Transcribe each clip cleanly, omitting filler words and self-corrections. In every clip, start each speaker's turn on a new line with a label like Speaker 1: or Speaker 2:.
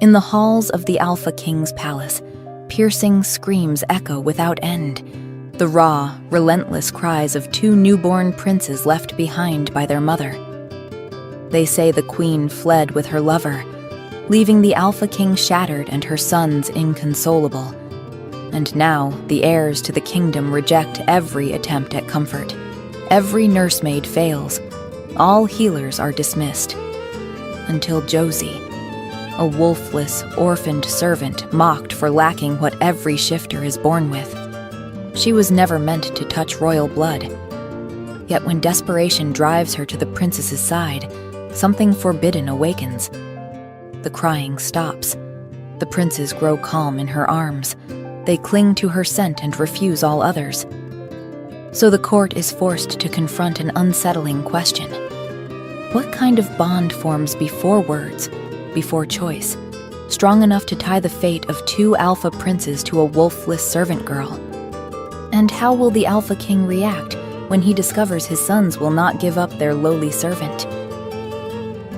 Speaker 1: In the halls of the Alpha King's palace, piercing screams echo without end, the raw, relentless cries of two newborn princes left behind by their mother. They say the queen fled with her lover, leaving the Alpha King shattered and her sons inconsolable. And now the heirs to the kingdom reject every attempt at comfort. Every nursemaid fails. All healers are dismissed. Until Josie, a wolfless, orphaned servant mocked for lacking what every shifter is born with. She was never meant to touch royal blood. Yet when desperation drives her to the princess's side, something forbidden awakens. The crying stops. The princes grow calm in her arms. They cling to her scent and refuse all others. So the court is forced to confront an unsettling question. What kind of bond forms before words, before choice, strong enough to tie the fate of two alpha princes to a wolfless servant girl? And how will the Alpha King react when he discovers his sons will not give up their lowly servant?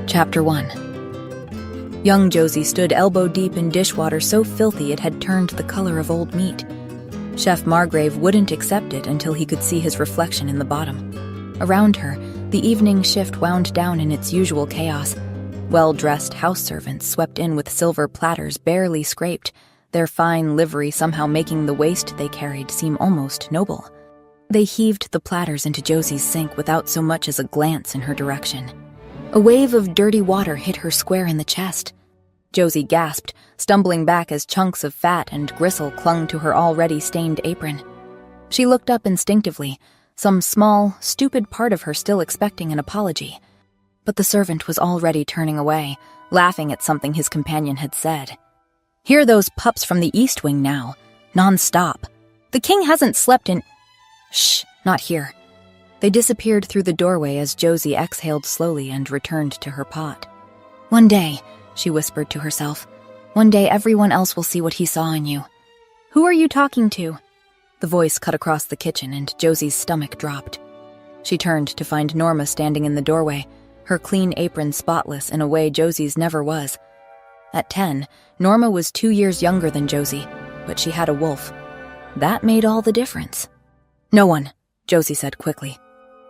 Speaker 1: Chapter 1. Young Josie stood elbow-deep in dishwater so filthy it had turned the color of old meat. Chef Margrave wouldn't accept it until he could see his reflection in the bottom. Around her, the evening shift wound down in its usual chaos. Well-dressed house servants swept in with silver platters barely scraped, their fine livery somehow making the waist they carried seem almost noble. They heaved the platters into Josie's sink without so much as a glance in her direction. A wave of dirty water hit her square in the chest. Josie gasped, stumbling back as chunks of fat and gristle clung to her already stained apron. She looked up instinctively, some small, stupid part of her still expecting an apology. But the servant was already turning away, laughing at something his companion had said. "Hear those pups from the East Wing now, non-stop. The king hasn't slept in—" "Shh, not here." They disappeared through the doorway as Josie exhaled slowly and returned to her pot. "One day," she whispered to herself, "one day everyone else will see what he saw in you." "Who are you talking to?" The voice cut across the kitchen and Josie's stomach dropped. She turned to find Norma standing in the doorway, her clean apron spotless in a way Josie's never was. At 10, Norma was 2 years younger than Josie, but she had a wolf. That made all the difference. "No one," Josie said quickly.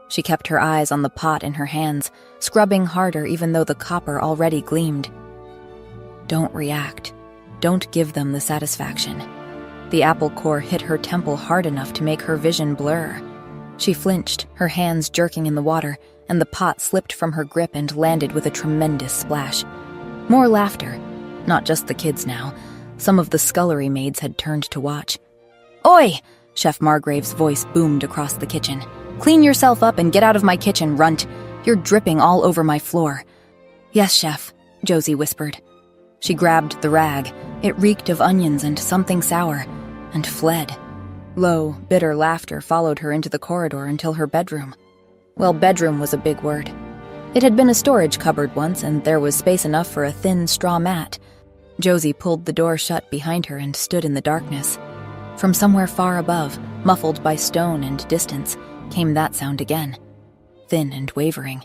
Speaker 1: She kept her eyes on the pot in her hands, scrubbing harder even though the copper already gleamed. "Don't react. Don't give them the satisfaction." The apple core hit her temple hard enough to make her vision blur. She flinched, her hands jerking in the water, and the pot slipped from her grip and landed with a tremendous splash. More laughter. Not just the kids now. Some of the scullery maids had turned to watch. "Oi!" Chef Margrave's voice boomed across the kitchen. "Clean yourself up and get out of my kitchen, runt. You're dripping all over my floor." "Yes, chef," Josie whispered. She grabbed the rag. It reeked of onions and something sour, and fled. Low, bitter laughter followed her into the corridor until her bedroom. Well, bedroom was a big word. It had been a storage cupboard once, and there was space enough for a thin straw mat. Josie pulled the door shut behind her and stood in the darkness. From somewhere far above, muffled by stone and distance, came that sound again. Thin and wavering.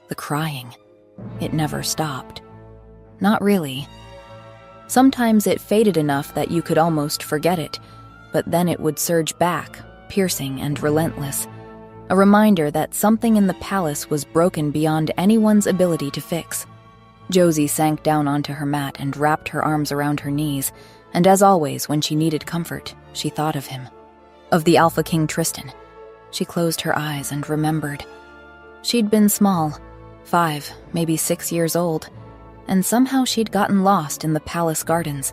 Speaker 1: The crying. It never stopped. Not really. Sometimes it faded enough that you could almost forget it, but then it would surge back, piercing and relentless. A reminder that something in the palace was broken beyond anyone's ability to fix. Josie sank down onto her mat and wrapped her arms around her knees, and as always, when she needed comfort, she thought of him. Of the Alpha King Tristan. She closed her eyes and remembered. She'd been small, 5, maybe 6 years old, and somehow she'd gotten lost in the palace gardens.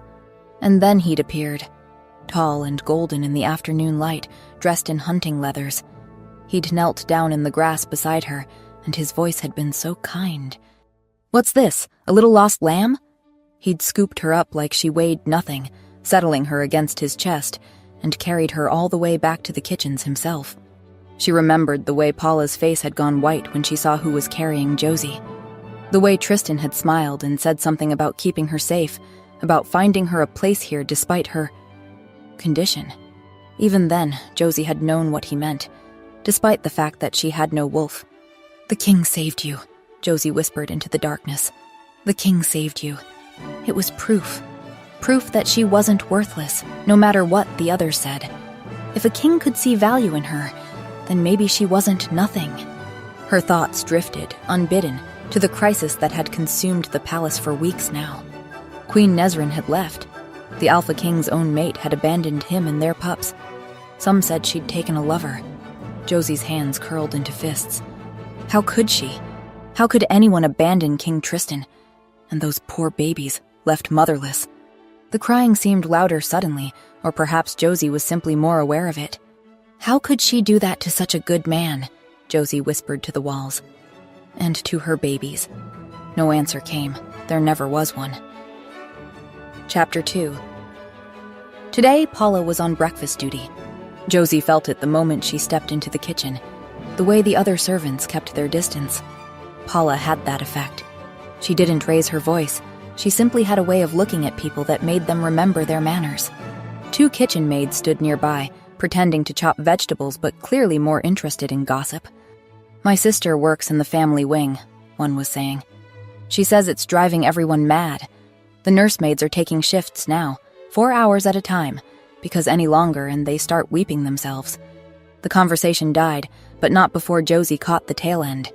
Speaker 1: And then he'd appeared, tall and golden in the afternoon light, dressed in hunting leathers. He'd knelt down in the grass beside her, and his voice had been so kind. "What's this, a little lost lamb?" He'd scooped her up like she weighed nothing, settling her against his chest, and carried her all the way back to the kitchens himself. She remembered the way Paula's face had gone white when she saw who was carrying Josie. The way Tristan had smiled and said something about keeping her safe, about finding her a place here despite her condition. Even then, Josie had known what he meant, despite the fact that she had no wolf. "The king saved you," Josie whispered into the darkness. "The king saved you. It was proof. Proof that she wasn't worthless, no matter what the others said. If a king could see value in her, then maybe she wasn't nothing. Her thoughts drifted, unbidden, to the crisis that had consumed the palace for weeks now. Queen Nezrin had left. The Alpha King's own mate had abandoned him and their pups. Some said she'd taken a lover. Josie's hands curled into fists. How could she? How could anyone abandon King Tristan? And those poor babies, left motherless. The crying seemed louder suddenly, or perhaps Josie was simply more aware of it. How could she do that to such a good man? Josie whispered to the walls. And to her babies. No answer came. There never was one. Chapter 2. Today, Paula was on breakfast duty. Josie felt it the moment she stepped into the kitchen, the way the other servants kept their distance. Paula had that effect. She didn't raise her voice. She simply had a way of looking at people that made them remember their manners. 2 kitchen maids stood nearby, pretending to chop vegetables but clearly more interested in gossip. "My sister works in the family wing," one was saying. "She says it's driving everyone mad. The nursemaids are taking shifts now, 4 hours at a time, because any longer and they start weeping themselves." The conversation died, but not before Josie caught the tail end.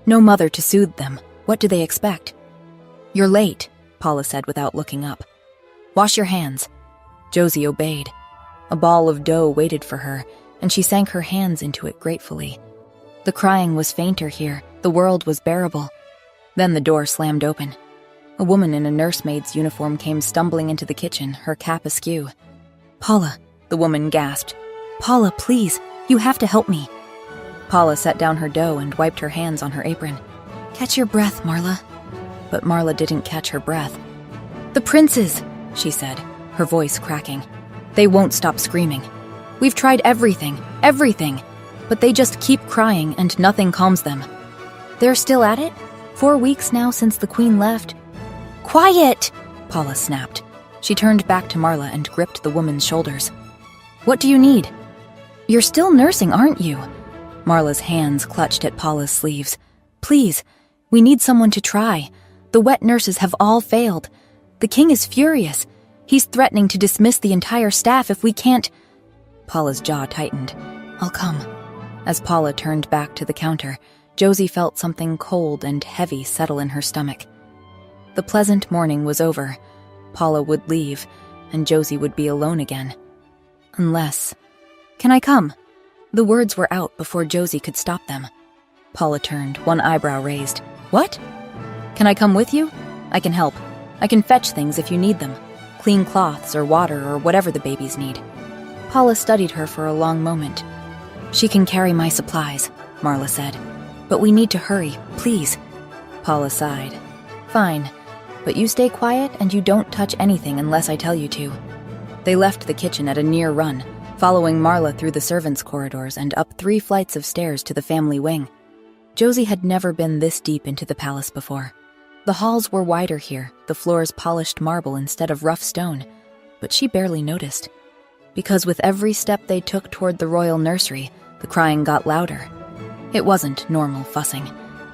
Speaker 1: No mother to soothe them. What do they expect? "You're late," Paula said without looking up. "Wash your hands." Josie obeyed. A ball of dough waited for her, and she sank her hands into it gratefully. The crying was fainter here. The world was bearable. Then the door slammed open. A woman in a nursemaid's uniform came stumbling into the kitchen, her cap askew. "Paula," the woman gasped. "Paula, please, you have to help me." Paula set down her dough and wiped her hands on her apron. "Catch your breath, Marla." But Marla didn't catch her breath. "The princes," she said, her voice cracking. "They won't stop screaming. We've tried everything, but they just keep crying and nothing calms them. They're still at it? 4 weeks now since the queen left." "Quiet!" Paula snapped. She turned back to Marla and gripped the woman's shoulders. "What do you need?" "You're still nursing, aren't you?" Marla's hands clutched at Paula's sleeves. "Please, we need someone to try. The wet nurses have all failed. The king is furious. He's threatening to dismiss the entire staff if we can't—" Paula's jaw tightened. "I'll come." As Paula turned back to the counter, Josie felt something cold and heavy settle in her stomach. The pleasant morning was over. Paula would leave, and Josie would be alone again. Unless— "Can I come?" The words were out before Josie could stop them. Paula turned, one eyebrow raised. "What?" "Can I come with you? I can help. I can fetch things if you need them. Clean cloths or water or whatever the babies need." Paula studied her for a long moment. "She can carry my supplies," Marla said. "But we need to hurry, please." Paula sighed. "Fine, but you stay quiet and you don't touch anything unless I tell you to." They left the kitchen at a near run, following Marla through the servants' corridors and up 3 flights of stairs to the family wing. Josie had never been this deep into the palace before. The halls were wider here, the floors polished marble instead of rough stone, but she barely noticed. Because with every step they took toward the royal nursery, the crying got louder. It wasn't normal fussing.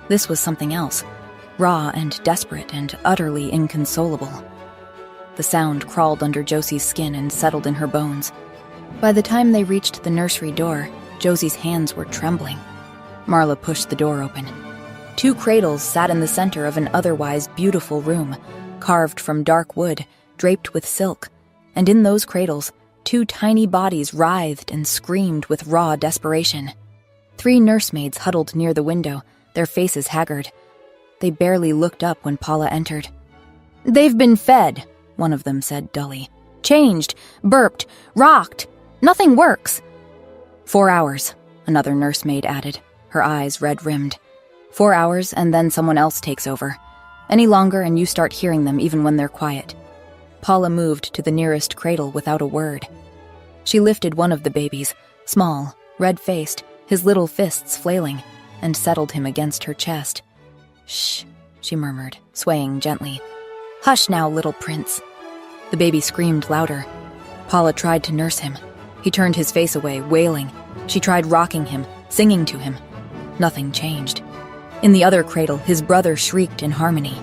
Speaker 1: This was something else, raw and desperate and utterly inconsolable. The sound crawled under Josie's skin and settled in her bones. By the time they reached the nursery door, Josie's hands were trembling. Marla pushed the door open. 2 cradles sat in the center of an otherwise beautiful room, carved from dark wood, draped with silk, and in those cradles, 2 tiny bodies writhed and screamed with raw desperation. 3 nursemaids huddled near the window, their faces haggard. They barely looked up when Paula entered. "They've been fed," one of them said dully. "Changed, burped, rocked. Nothing works." 4 hours, another nursemaid added, her eyes red-rimmed. 4 hours and then someone else takes over. Any longer and you start hearing them even when they're quiet. Paula moved to the nearest cradle without a word. She lifted one of the babies, small, red-faced, his little fists flailing, and settled him against her chest. "Shh," she murmured, swaying gently. "Hush now, little prince." The baby screamed louder. Paula tried to nurse him. He turned his face away, wailing. She tried rocking him, singing to him. Nothing changed. In the other cradle, his brother shrieked in harmony.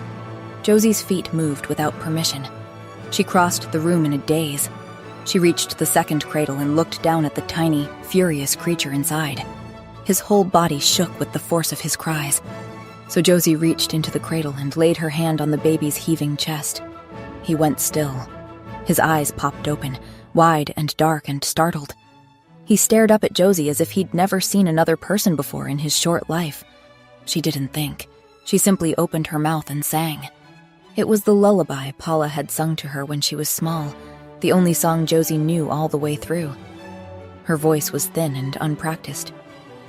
Speaker 1: Josie's feet moved without permission. She crossed the room in a daze. She reached the second cradle and looked down at the tiny, furious creature inside. His whole body shook with the force of his cries. So Josie reached into the cradle and laid her hand on the baby's heaving chest. He went still. His eyes popped open, wide and dark and startled. He stared up at Josie as if he'd never seen another person before in his short life. She didn't think. She simply opened her mouth and sang. It was the lullaby Paula had sung to her when she was small, the only song Josie knew all the way through. Her voice was thin and unpracticed,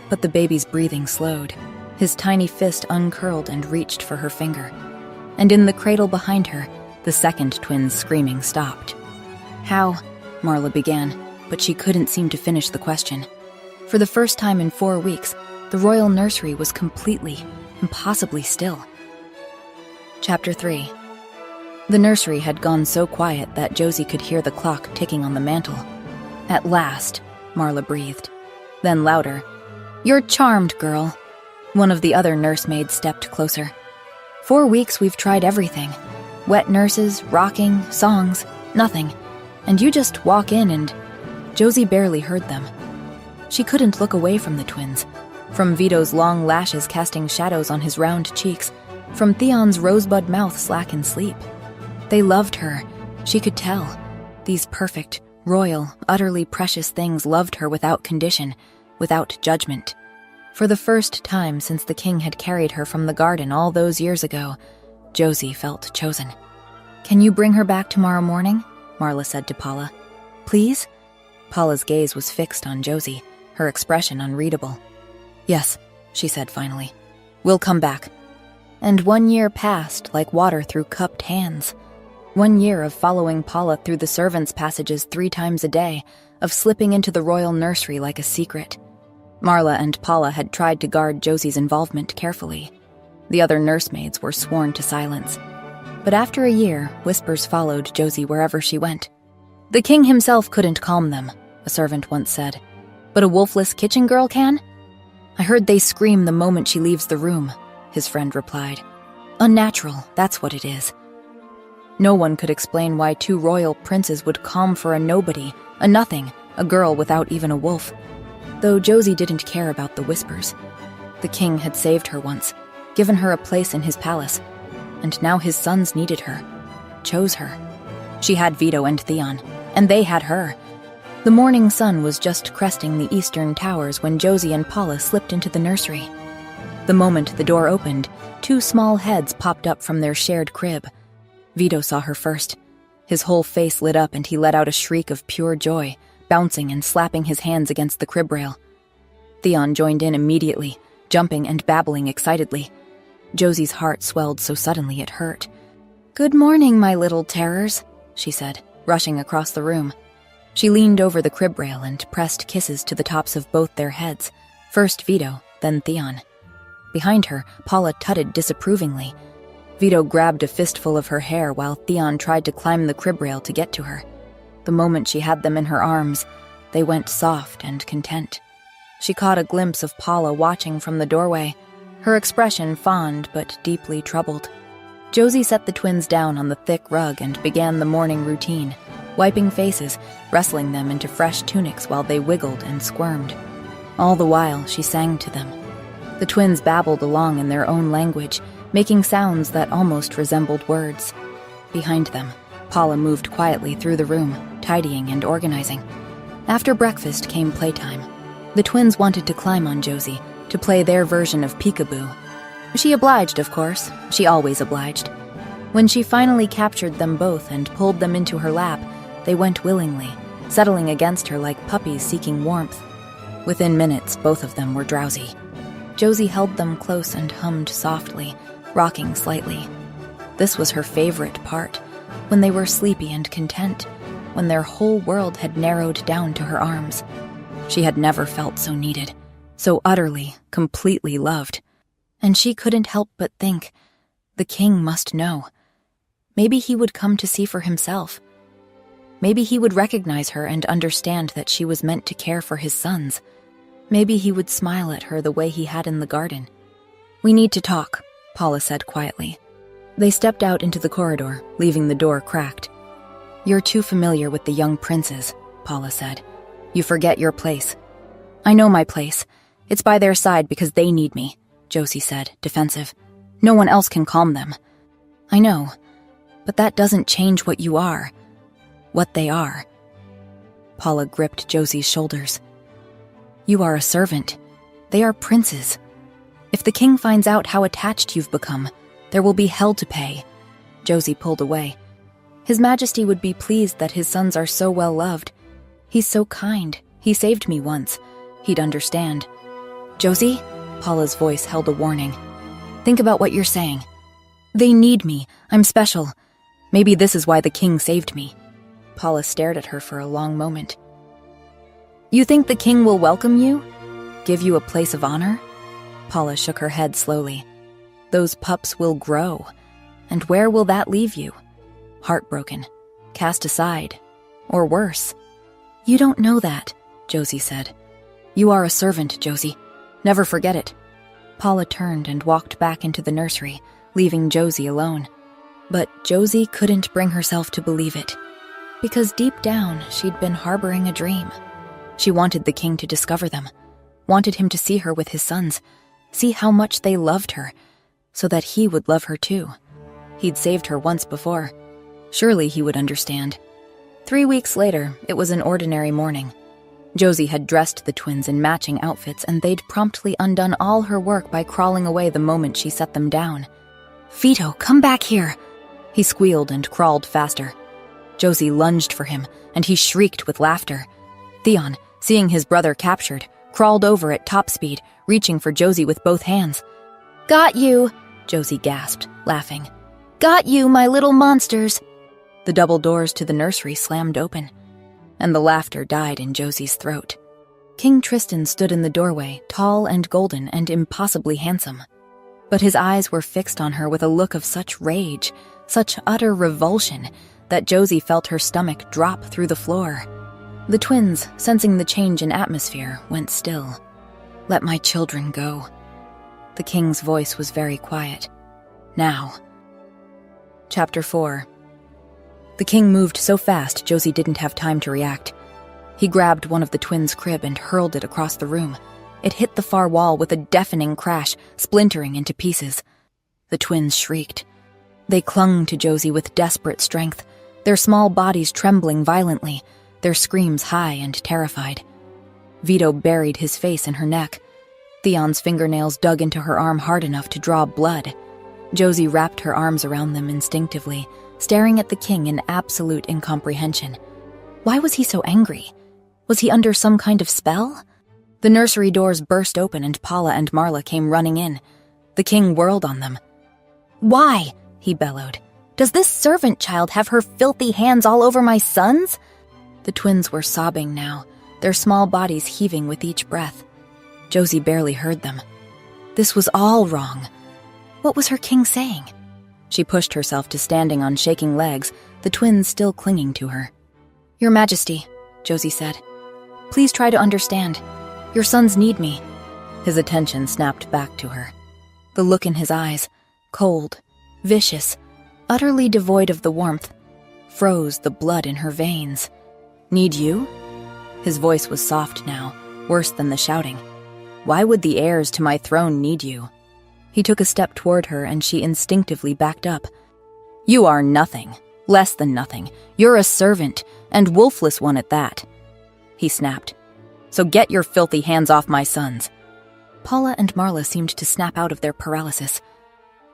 Speaker 1: but the baby's breathing slowed. His tiny fist uncurled and reached for her finger. And in the cradle behind her, the second twin's screaming stopped. "How?" Marla began, but she couldn't seem to finish the question. For the first time in 4 weeks, the royal nursery was completely, impossibly still. Chapter 3. The nursery had gone so quiet that Josie could hear the clock ticking on the mantel. "At last," Marla breathed. Then louder, "You're charmed, girl." One of the other nursemaids stepped closer. 4 weeks we've tried everything. Wet nurses, rocking, songs, nothing. And you just walk in and... Josie barely heard them. She couldn't look away from the twins. From Vito's long lashes casting shadows on his round cheeks. From Theon's rosebud mouth slack in sleep. They loved her. She could tell. These perfect, royal, utterly precious things loved her without condition, without judgment. For the first time since the king had carried her from the garden all those years ago, Josie felt chosen. "Can you bring her back tomorrow morning?" Marla said to Paula. "Please?" Paula's gaze was fixed on Josie, her expression unreadable. "Yes," she said finally. "We'll come back." And 1 year passed like water through cupped hands. 1 year of following Paula through the servants' passages 3 times a day, of slipping into the royal nursery like a secret. Marla and Paula had tried to guard Josie's involvement carefully. The other nursemaids were sworn to silence. But after a year, whispers followed Josie wherever she went. "The king himself couldn't calm them," a servant once said. "But a wolfless kitchen girl can?" "I heard they scream the moment she leaves the room," his friend replied. "Unnatural, that's what it is." No one could explain why 2 royal princes would calm for a nobody, a nothing, a girl without even a wolf. Though Josie didn't care about the whispers. The king had saved her once, given her a place in his palace, and now his sons needed her, chose her. She had Vito and Theon, and they had her. The morning sun was just cresting the eastern towers when Josie and Paula slipped into the nursery. The moment the door opened, 2 small heads popped up from their shared crib. Vito saw her first. His whole face lit up and he let out a shriek of pure joy, bouncing and slapping his hands against the crib rail. Theon joined in immediately, jumping and babbling excitedly. Josie's heart swelled so suddenly it hurt. "Good morning, my little terrors," she said, rushing across the room. She leaned over the crib rail and pressed kisses to the tops of both their heads, first Vito, then Theon. Behind her, Paula tutted disapprovingly. Vito grabbed a fistful of her hair while Theon tried to climb the crib rail to get to her. The moment she had them in her arms, they went soft and content. She caught a glimpse of Paula watching from the doorway, her expression fond but deeply troubled. Josie set the twins down on the thick rug and began the morning routine, wiping faces, wrestling them into fresh tunics while they wiggled and squirmed. All the while, she sang to them. The twins babbled along in their own language, making sounds that almost resembled words. Behind them, Paula moved quietly through the room, tidying and organizing. After breakfast came playtime. The twins wanted to climb on Josie, to play their version of peekaboo. She obliged, of course. She always obliged. When she finally captured them both and pulled them into her lap, they went willingly, settling against her like puppies seeking warmth. Within minutes, both of them were drowsy. Josie held them close and hummed softly, rocking slightly. This was her favorite part, when they were sleepy and content, when their whole world had narrowed down to her arms. She had never felt so needed, so utterly, completely loved. And she couldn't help but think, the king must know. Maybe he would come to see for himself. Maybe he would recognize her and understand that she was meant to care for his sons. Maybe he would smile at her the way he had in the garden. "We need to talk," Paula said quietly. They stepped out into the corridor, leaving the door cracked. "You're too familiar with the young princes," Paula said. "You forget your place." "I know my place. It's by their side because they need me," Josie said, defensive. "No one else can calm them." "I know, but that doesn't change what you are. What they are." Paula gripped Josie's shoulders. "You are a servant. They are princes. If the king finds out how attached you've become, there will be hell to pay." Josie pulled away. "His Majesty would be pleased that his sons are so well loved. He's so kind. He saved me once. He'd understand." "Josie?" Paula's voice held a warning. "Think about what you're saying. They need me. I'm special. Maybe this is why the king saved me." Paula stared at her for a long moment. "You think the king will welcome you? Give you a place of honor?" Paula shook her head slowly. "Those pups will grow. And where will that leave you? Heartbroken, cast aside, or worse." "You don't know that," Josie said. "You are a servant, Josie. Never forget it." Paula turned and walked back into the nursery, leaving Josie alone. But Josie couldn't bring herself to believe it, because deep down she'd been harboring a dream. She wanted the king to discover them, wanted him to see her with his sons, see how much they loved her, so that he would love her too. He'd saved her once before. Surely he would understand. 3 weeks later, it was an ordinary morning. Josie had dressed the twins in matching outfits, and they'd promptly undone all her work by crawling away the moment she set them down. "Vito, come back here!" He squealed and crawled faster. Josie lunged for him, and he shrieked with laughter. Theon, seeing his brother captured, crawled over at top speed, reaching for Josie with both hands. "Got you!" Josie gasped, laughing. "Got you, my little monsters!" The double doors to the nursery slammed open, and the laughter died in Josie's throat. King Tristan stood in the doorway, tall and golden and impossibly handsome. But his eyes were fixed on her with a look of such rage, such utter revulsion, that Josie felt her stomach drop through the floor. The twins, sensing the change in atmosphere, went still. "Let my children go." The king's voice was very quiet. "Now." Chapter 4. The king moved so fast Josie didn't have time to react. He grabbed one of the twins' crib and hurled it across the room. It hit the far wall with a deafening crash, splintering into pieces. The twins shrieked. They clung to Josie with desperate strength, their small bodies trembling violently, their screams high and terrified. Vito buried his face in her neck. Theon's fingernails dug into her arm hard enough to draw blood. Josie wrapped her arms around them instinctively, staring at the king in absolute incomprehension. Why was he so angry? Was he under some kind of spell? The nursery doors burst open and Paula and Marla came running in. The king whirled on them. "Why?" he bellowed. "Does this servant child have her filthy hands all over my sons?" The twins were sobbing now, their small bodies heaving with each breath. Josie barely heard them. This was all wrong. What was her king saying? She pushed herself to standing on shaking legs, the twins still clinging to her. "Your Majesty," Josie said, "please try to understand. Your sons need me." His attention snapped back to her. The look in his eyes, cold, vicious, utterly devoid of the warmth, froze the blood in her veins. "Need you?" His voice was soft now, worse than the shouting. "Why would the heirs to my throne need you?" He took a step toward her and she instinctively backed up. "You are nothing, less than nothing. You're a servant, and wolfless one at that," he snapped. "So get your filthy hands off my sons." Paula and Marla seemed to snap out of their paralysis.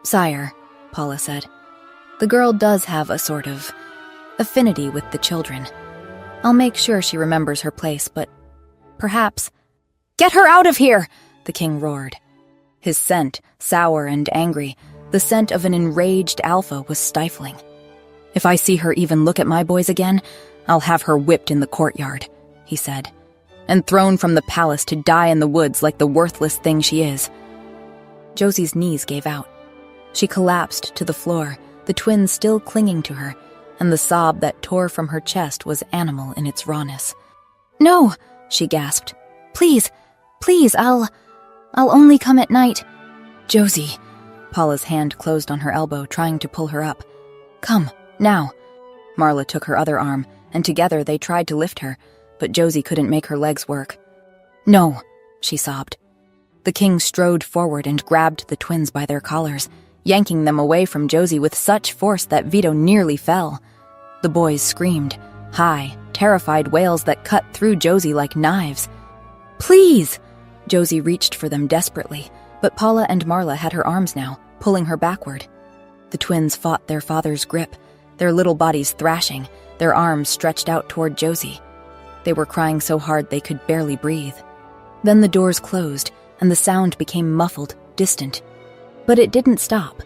Speaker 1: "Sire," Paula said, "the girl does have a sort of affinity with the children. I'll make sure she remembers her place, but perhaps—" "Get her out of here!" the king roared. His scent, sour and angry, the scent of an enraged alpha, was stifling. "If I see her even look at my boys again, I'll have her whipped in the courtyard," he said, "and thrown from the palace to die in the woods like the worthless thing she is." Josie's knees gave out. She collapsed to the floor, the twins still clinging to her, and the sob that tore from her chest was animal in its rawness. "No," she gasped. "Please, please, I'll only come at night." "Josie," Paula's hand closed on her elbow, trying to pull her up. "Come, now." Marla took her other arm, and together they tried to lift her, but Josie couldn't make her legs work. "No," she sobbed. The king strode forward and grabbed the twins by their collars, yanking them away from Josie with such force that Vito nearly fell. The boys screamed, high, terrified wails that cut through Josie like knives. "Please!" Josie reached for them desperately, but Paula and Marla had her arms now, pulling her backward. The twins fought their father's grip, their little bodies thrashing, their arms stretched out toward Josie. They were crying so hard they could barely breathe. Then the doors closed, and the sound became muffled, distant. But it didn't stop.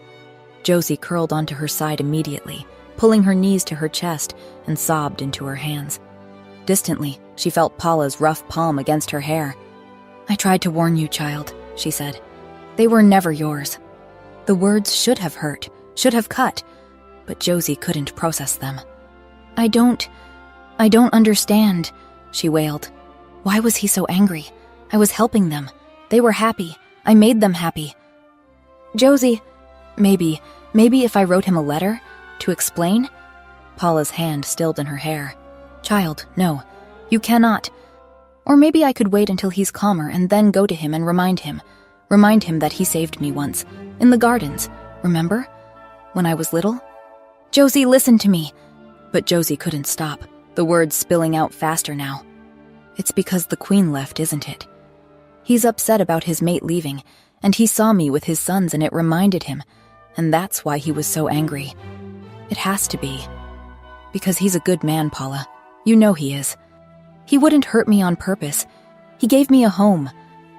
Speaker 1: Josie curled onto her side immediately, pulling her knees to her chest, and sobbed into her hands. Distantly, she felt Paula's rough palm against her hair. "I tried to warn you, child," she said. "They were never yours." The words should have hurt, should have cut, but Josie couldn't process them. I don't understand," she wailed. "Why was he so angry? I was helping them. They were happy. I made them happy." "Josie, maybe if I wrote him a letter to explain?" Paula's hand stilled in her hair. "Child, no, you cannot. Or maybe I could wait until he's calmer and then go to him and remind him that he saved me once, in the gardens, remember? When I was little? Josie, listen to me." But Josie couldn't stop, the words spilling out faster now. "It's because the queen left, isn't it? He's upset about his mate leaving, and he saw me with his sons and it reminded him, and that's why he was so angry. It has to be. Because he's a good man, Paula. You know he is. He wouldn't hurt me on purpose. He gave me a home.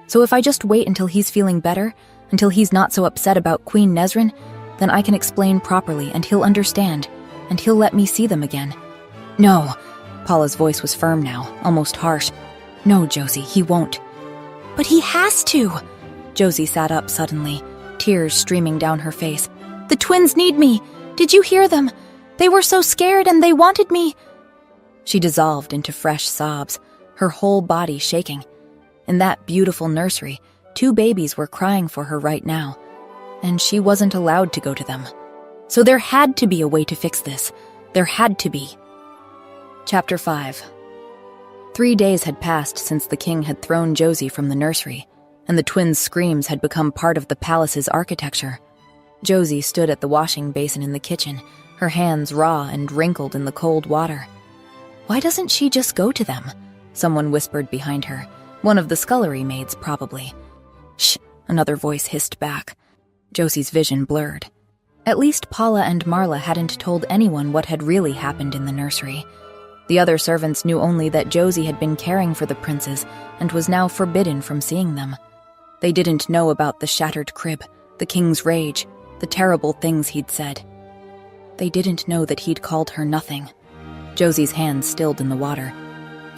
Speaker 1: So if I just wait until he's feeling better, until he's not so upset about Queen Nezrin, then I can explain properly and he'll understand, and he'll let me see them again." "No." Paula's voice was firm now, almost harsh. "No, Josie, he won't." "But he has to!" Josie sat up suddenly, tears streaming down her face. "The twins need me! Did you hear them? They were so scared and they wanted me!" She dissolved into fresh sobs, her whole body shaking. In that beautiful nursery, 2 babies were crying for her right now, and she wasn't allowed to go to them. So there had to be a way to fix this. There had to be. Chapter 5. 3 days had passed since the king had thrown Josie from the nursery, and the twins' screams had become part of the palace's architecture. Josie stood at the washing basin in the kitchen, her hands raw and wrinkled in the cold water. "Why doesn't she just go to them?" Someone whispered behind her, one of the scullery maids probably. "Shh," another voice hissed back. Josie's vision blurred. At least Paula and Marla hadn't told anyone what had really happened in the nursery. The other servants knew only that Josie had been caring for the princes and was now forbidden from seeing them. They didn't know about the shattered crib, the king's rage, the terrible things he'd said. They didn't know that he'd called her nothing. Josie's hands stilled in the water.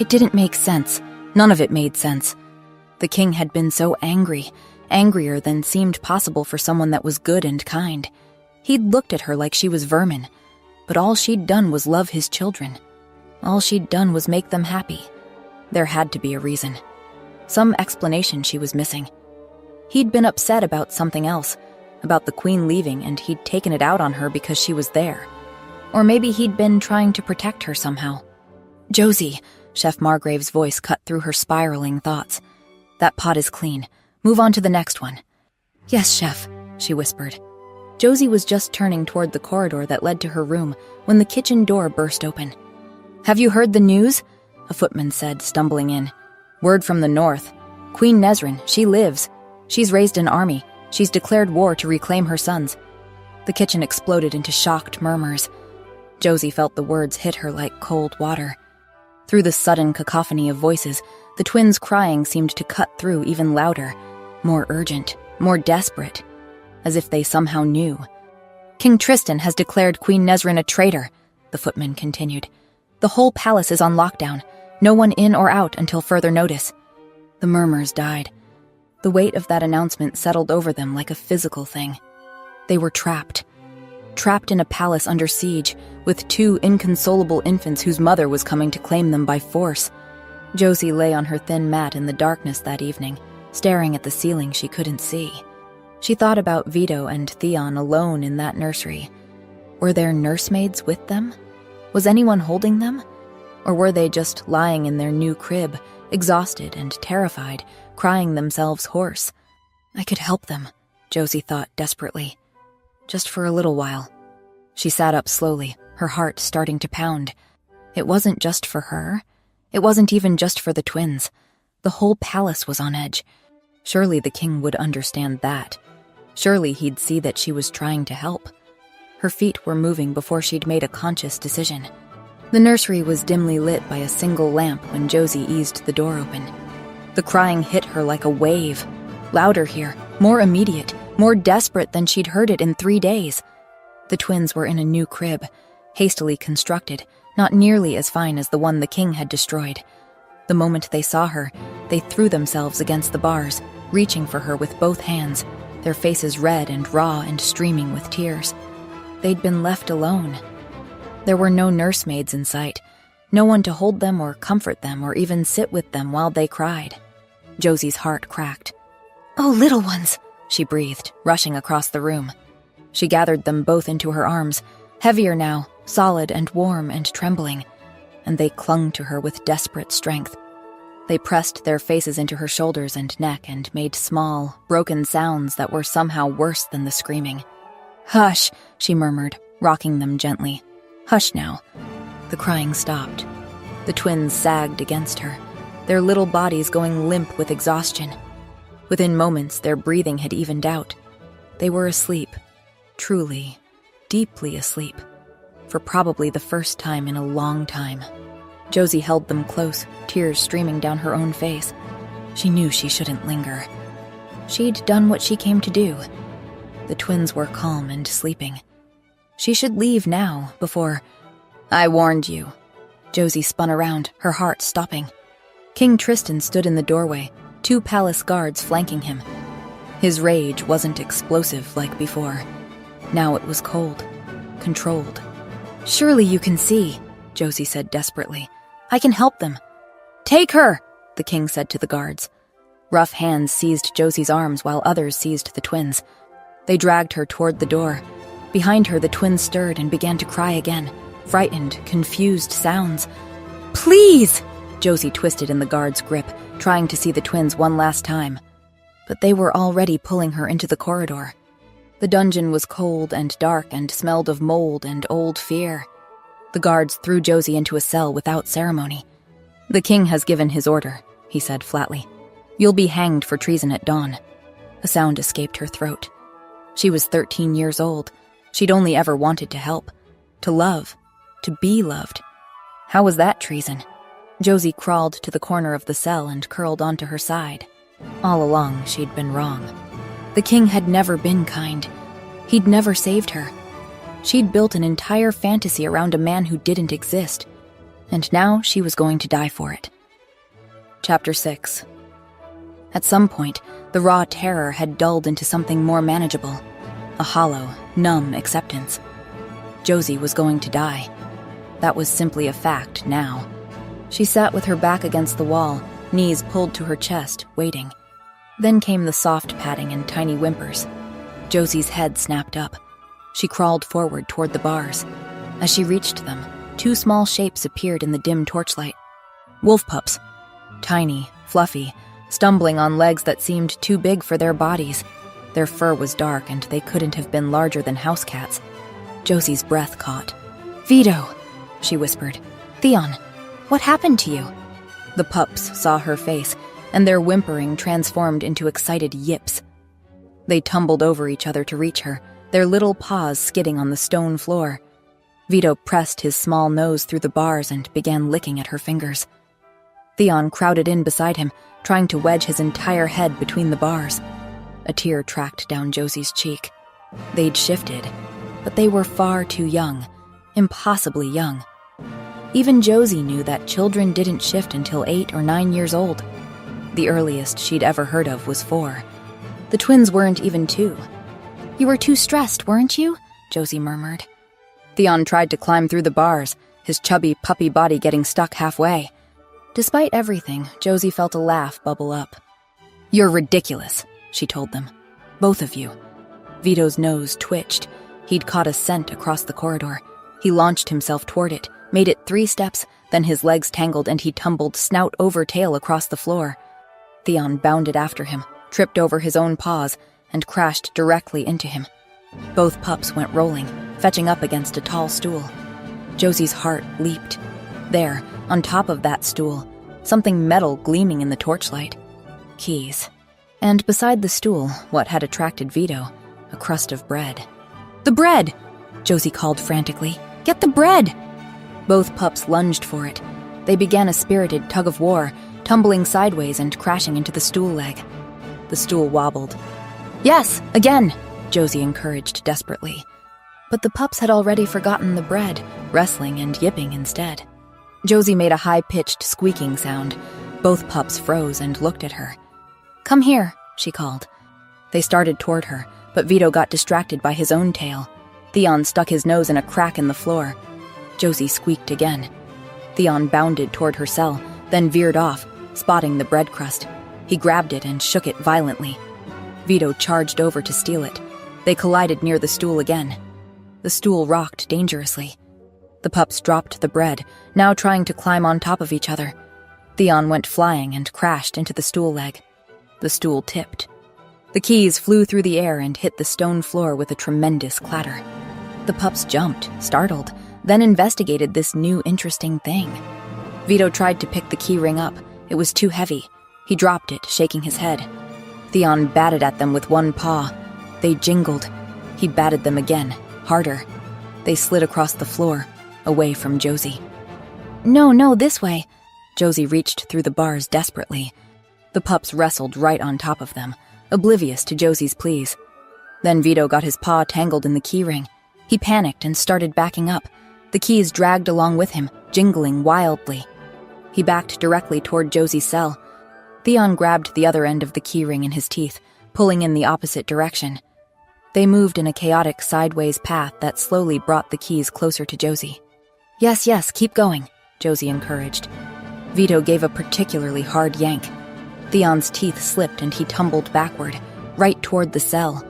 Speaker 1: It didn't make sense. None of it made sense. The king had been so angry, angrier than seemed possible for someone that was good and kind. He'd looked at her like she was vermin, but all she'd done was love his children. All she'd done was make them happy. There had to be a reason. Some explanation she was missing. He'd been upset about something else, about the queen leaving, and he'd taken it out on her because she was there. Or maybe he'd been trying to protect her somehow. "Josie," Chef Margrave's voice cut through her spiraling thoughts. "That pot is clean. Move on to the next one." "Yes, Chef," she whispered. Josie was just turning toward the corridor that led to her room when the kitchen door burst open. "Have you heard the news?" a footman said, stumbling in. "Word from the north. Queen Nezrin, she lives. She's raised an army. She's declared war to reclaim her sons." The kitchen exploded into shocked murmurs. Josie felt the words hit her like cold water. Through the sudden cacophony of voices, the twins' crying seemed to cut through even louder, more urgent, more desperate, as if they somehow knew. "King Tristan has declared Queen Nezrin a traitor," the footman continued. "The whole palace is on lockdown, no one in or out until further notice." The murmurs died. The weight of that announcement settled over them like a physical thing. They were trapped in a palace under siege, with 2 inconsolable infants whose mother was coming to claim them by force. Josie lay on her thin mat in the darkness that evening, staring at the ceiling she couldn't see. She thought about Vito and Theon alone in that nursery. Were there nursemaids with them? Was anyone holding them? Or were they just lying in their new crib, exhausted and terrified, crying themselves hoarse? I could help them, Josie thought desperately. Just for a little while. She sat up slowly, her heart starting to pound. It wasn't just for her. It wasn't even just for the twins. The whole palace was on edge. Surely the king would understand that. Surely he'd see that she was trying to help. Her feet were moving before she'd made a conscious decision. The nursery was dimly lit by a single lamp when Josie eased the door open. The crying hit her like a wave. Louder here, more immediate, more desperate than she'd heard it in 3 days. The twins were in a new crib, hastily constructed, not nearly as fine as the one the king had destroyed. The moment they saw her, they threw themselves against the bars, reaching for her with both hands, their faces red and raw and streaming with tears. They'd been left alone. There were no nursemaids in sight, no one to hold them or comfort them or even sit with them while they cried. Josie's heart cracked. "Oh, little ones," she breathed, rushing across the room. She gathered them both into her arms, heavier now, solid and warm and trembling, and they clung to her with desperate strength. They pressed their faces into her shoulders and neck and made small, broken sounds that were somehow worse than the screaming. "Hush," she murmured, rocking them gently. "Hush now." The crying stopped. The twins sagged against her, their little bodies going limp with exhaustion. Within moments, their breathing had evened out. They were asleep, truly, deeply asleep, for probably the first time in a long time. Josie held them close, tears streaming down her own face. She knew she shouldn't linger. She'd done what she came to do. The twins were calm and sleeping. She should leave now, before... "I warned you." Josie spun around, her heart stopping. King Tristan stood in the doorway, 2 palace guards flanking him. His rage wasn't explosive like before. Now it was cold, controlled. "Surely you can see," Josie said desperately. "I can help them." "Take her," the king said to the guards. Rough hands seized Josie's arms while others seized the twins. They dragged her toward the door. Behind her, the twins stirred and began to cry again, frightened, confused sounds. "Please!" Josie twisted in the guard's grip, trying to see the twins one last time. But they were already pulling her into the corridor. The dungeon was cold and dark and smelled of mold and old fear. The guards threw Josie into a cell without ceremony. "The king has given his order," he said flatly. "You'll be hanged for treason at dawn." A sound escaped her throat. She was 13 years old. She'd only ever wanted to help, to love, to be loved. How was that treason? Josie crawled to the corner of the cell and curled onto her side. All along, she'd been wrong. The king had never been kind. He'd never saved her. She'd built an entire fantasy around a man who didn't exist, and now she was going to die for it. Chapter 6. At some point, the raw terror had dulled into something more manageable, a hollow, numb acceptance. Josie was going to die. That was simply a fact now. She sat with her back against the wall, knees pulled to her chest, waiting. Then came the soft patting and tiny whimpers. Josie's head snapped up. She crawled forward toward the bars. As she reached them, 2 small shapes appeared in the dim torchlight. Wolf pups. Tiny, fluffy, stumbling on legs that seemed too big for their bodies. Their fur was dark and they couldn't have been larger than house cats. Josie's breath caught. "Vito," she whispered. "Theon, what happened to you?" The pups saw her face, and their whimpering transformed into excited yips. They tumbled over each other to reach her, their little paws skidding on the stone floor. Vito pressed his small nose through the bars and began licking at her fingers. Theon crowded in beside him, trying to wedge his entire head between the bars. A tear tracked down Josie's cheek. They'd shifted, but they were far too young, impossibly young. Even Josie knew that children didn't shift until 8 or 9 years old. The earliest she'd ever heard of was 4. The twins weren't even 2. "You were too stressed, weren't you?" Josie murmured. Theon tried to climb through the bars, his chubby puppy body getting stuck halfway. Despite everything, Josie felt a laugh bubble up. "You're ridiculous," she told them. Both of you." Vito's nose twitched. He'd caught a scent across the corridor. He launched himself toward it, made it 3 steps, then his legs tangled and he tumbled snout over tail across the floor. Theon bounded after him, tripped over his own paws, and crashed directly into him. Both pups went rolling, fetching up against a tall stool. Josie's heart leaped. There, on top of that stool, something metal gleaming in the torchlight. Keys. And beside the stool, what had attracted Vito, a crust of bread. "The bread!" Josie called frantically. "Get the bread!" Both pups lunged for it. They began a spirited tug-of-war, tumbling sideways and crashing into the stool leg. The stool wobbled. "Yes, again!" Josie encouraged desperately. But the pups had already forgotten the bread, wrestling and yipping instead. Josie made a high-pitched squeaking sound. Both pups froze and looked at her. "Come here," she called. They started toward her, but Vito got distracted by his own tail. Theon stuck his nose in a crack in the floor. Josie squeaked again. Theon bounded toward her cell, then veered off, spotting the bread crust. He grabbed it and shook it violently. Vito charged over to steal it. They collided near the stool again. The stool rocked dangerously. The pups dropped the bread, now trying to climb on top of each other. Theon went flying and crashed into the stool leg. The stool tipped. The keys flew through the air and hit the stone floor with a tremendous clatter. The pups jumped, startled, then investigated this new interesting thing. Vito tried to pick the key ring up. It was too heavy. He dropped it, shaking his head. Theon batted at them with one paw. They jingled. He batted them again, harder. They slid across the floor, away from Josie. No, this way." Josie reached through the bars desperately. The pups wrestled right on top of them, oblivious to Josie's pleas. Then Vito got his paw tangled in the keyring. He panicked and started backing up. The keys dragged along with him, jingling wildly. He backed directly toward Josie's cell. Theon grabbed the other end of the keyring in his teeth, pulling in the opposite direction. They moved in a chaotic sideways path that slowly brought the keys closer to Josie. Yes, keep going," Josie encouraged. Vito gave a particularly hard yank. Theon's teeth slipped and he tumbled backward, right toward the cell.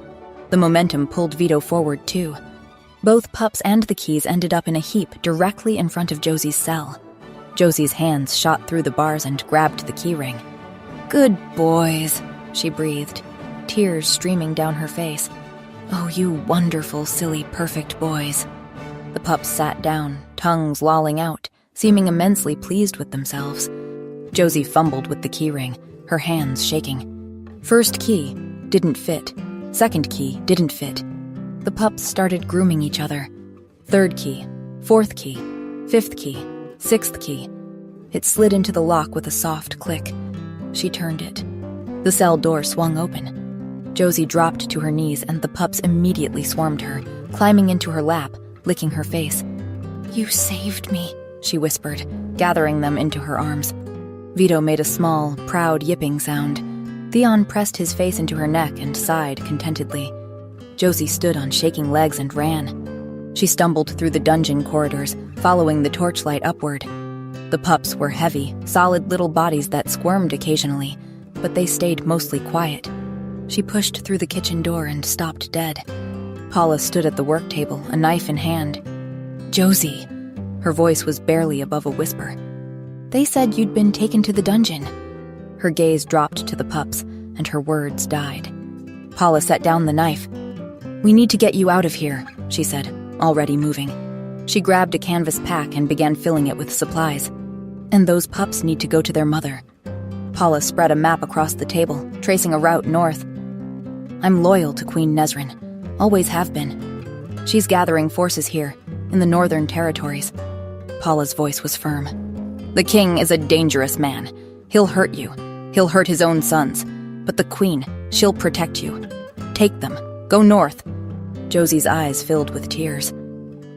Speaker 1: The momentum pulled Vito forward too. Both pups and the keys ended up in a heap directly in front of Josie's cell. Josie's hands shot through the bars and grabbed the keyring. "Good boys," she breathed, tears streaming down her face. "Oh, you wonderful, silly, perfect boys." The pups sat down, tongues lolling out, seeming immensely pleased with themselves. Josie fumbled with the keyring, her hands shaking. First key didn't fit. Second key didn't fit. The pups started grooming each other. Third key, fourth key, fifth key, sixth key. It slid into the lock with a soft click. She turned it. The cell door swung open. Josie dropped to her knees and the pups immediately swarmed her, climbing into her lap, licking her face. "You saved me," she whispered, gathering them into her arms. Vito made a small, proud yipping sound. Theon pressed his face into her neck and sighed contentedly. Josie stood on shaking legs and ran. She stumbled through the dungeon corridors, following the torchlight upward. The pups were heavy, solid little bodies that squirmed occasionally, but they stayed mostly quiet. She pushed through the kitchen door and stopped dead. Paula stood at the work table, a knife in hand. "Josie." Her voice was barely above a whisper. "They said you'd been taken to the dungeon." Her gaze dropped to the pups, and her words died. Paula set down the knife. "We need to get you out of here," she said, already moving. She grabbed a canvas pack and began filling it with supplies. "And those pups need to go to their mother." Paula spread a map across the table, tracing a route north. "I'm loyal to Queen Nezrin. Always have been. She's gathering forces here, in the northern territories." Paula's voice was firm. "The king is a dangerous man. He'll hurt you. He'll hurt his own sons. But the queen, she'll protect you. Take them. Go north." Josie's eyes filled with tears.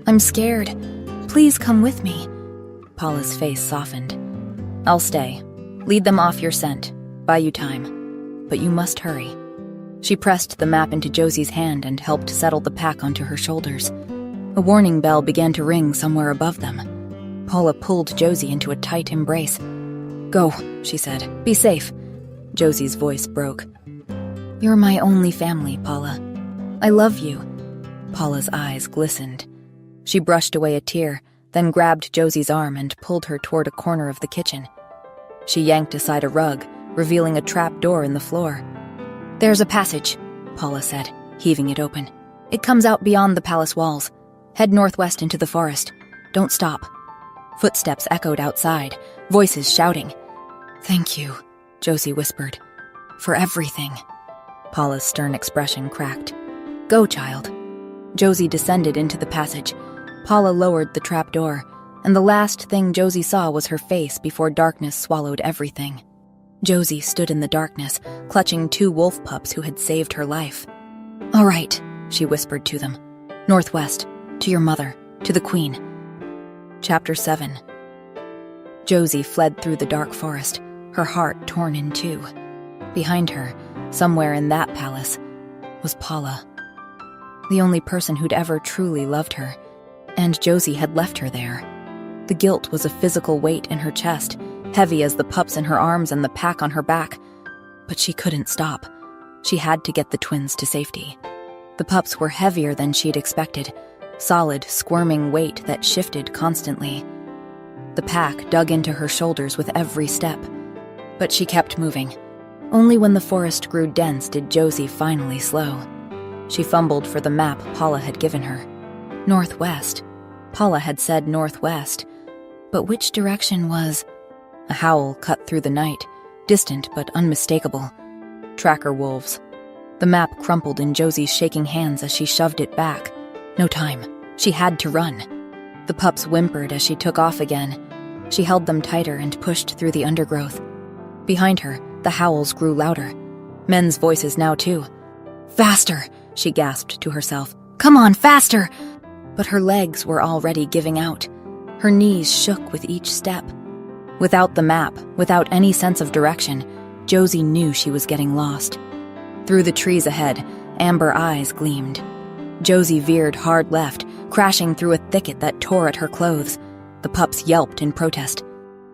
Speaker 1: "I'm scared. Please come with me." Paula's face softened. "I'll stay. Lead them off your scent. Buy you time. But you must hurry." She pressed the map into Josie's hand and helped settle the pack onto her shoulders. A warning bell began to ring somewhere above them. Paula pulled Josie into a tight embrace. "Go," she said. "Be safe." Josie's voice broke. You're my only family, Paula. I love you." Paula's eyes glistened. She brushed away a tear, then grabbed Josie's arm and pulled her toward a corner of the kitchen. She yanked aside a rug, revealing a trap door in the floor. "There's a passage," Paula said, heaving it open. "It comes out beyond the palace walls. Head northwest into the forest. Don't stop." Footsteps echoed outside, voices shouting. "Thank you," Josie whispered. "For everything." Paula's stern expression cracked. "Go, child." Josie descended into the passage. Paula lowered the trap door, and the last thing Josie saw was her face before darkness swallowed everything. Josie stood in the darkness, clutching 2 wolf pups who had saved her life. "All right," she whispered to them. "Northwest, to your mother, to the Queen." Chapter 7. Josie fled through the dark forest, her heart torn in two. Behind her, somewhere in that palace, was Paula. The only person who'd ever truly loved her, and Josie had left her there. The guilt was a physical weight in her chest, heavy as the pups in her arms and the pack on her back. But she couldn't stop. She had to get the twins to safety. The pups were heavier than she'd expected, solid, squirming weight that shifted constantly. The pack dug into her shoulders with every step, but she kept moving. Only when the forest grew dense did Josie finally slow. She fumbled for the map Paula had given her. Northwest. Paula had said northwest. But which direction was? A howl cut through the night, distant but unmistakable. Tracker wolves. The map crumpled in Josie's shaking hands as she shoved it back. No time. She had to run. The pups whimpered as she took off again. She held them tighter and pushed through the undergrowth. Behind her, the howls grew louder. Men's voices now too. "Faster!" she gasped to herself. "Come on, faster!" But her legs were already giving out. Her knees shook with each step. Without the map, without any sense of direction, Josie knew she was getting lost. Through the trees ahead, amber eyes gleamed. Josie veered hard left, crashing through a thicket that tore at her clothes. The pups yelped in protest.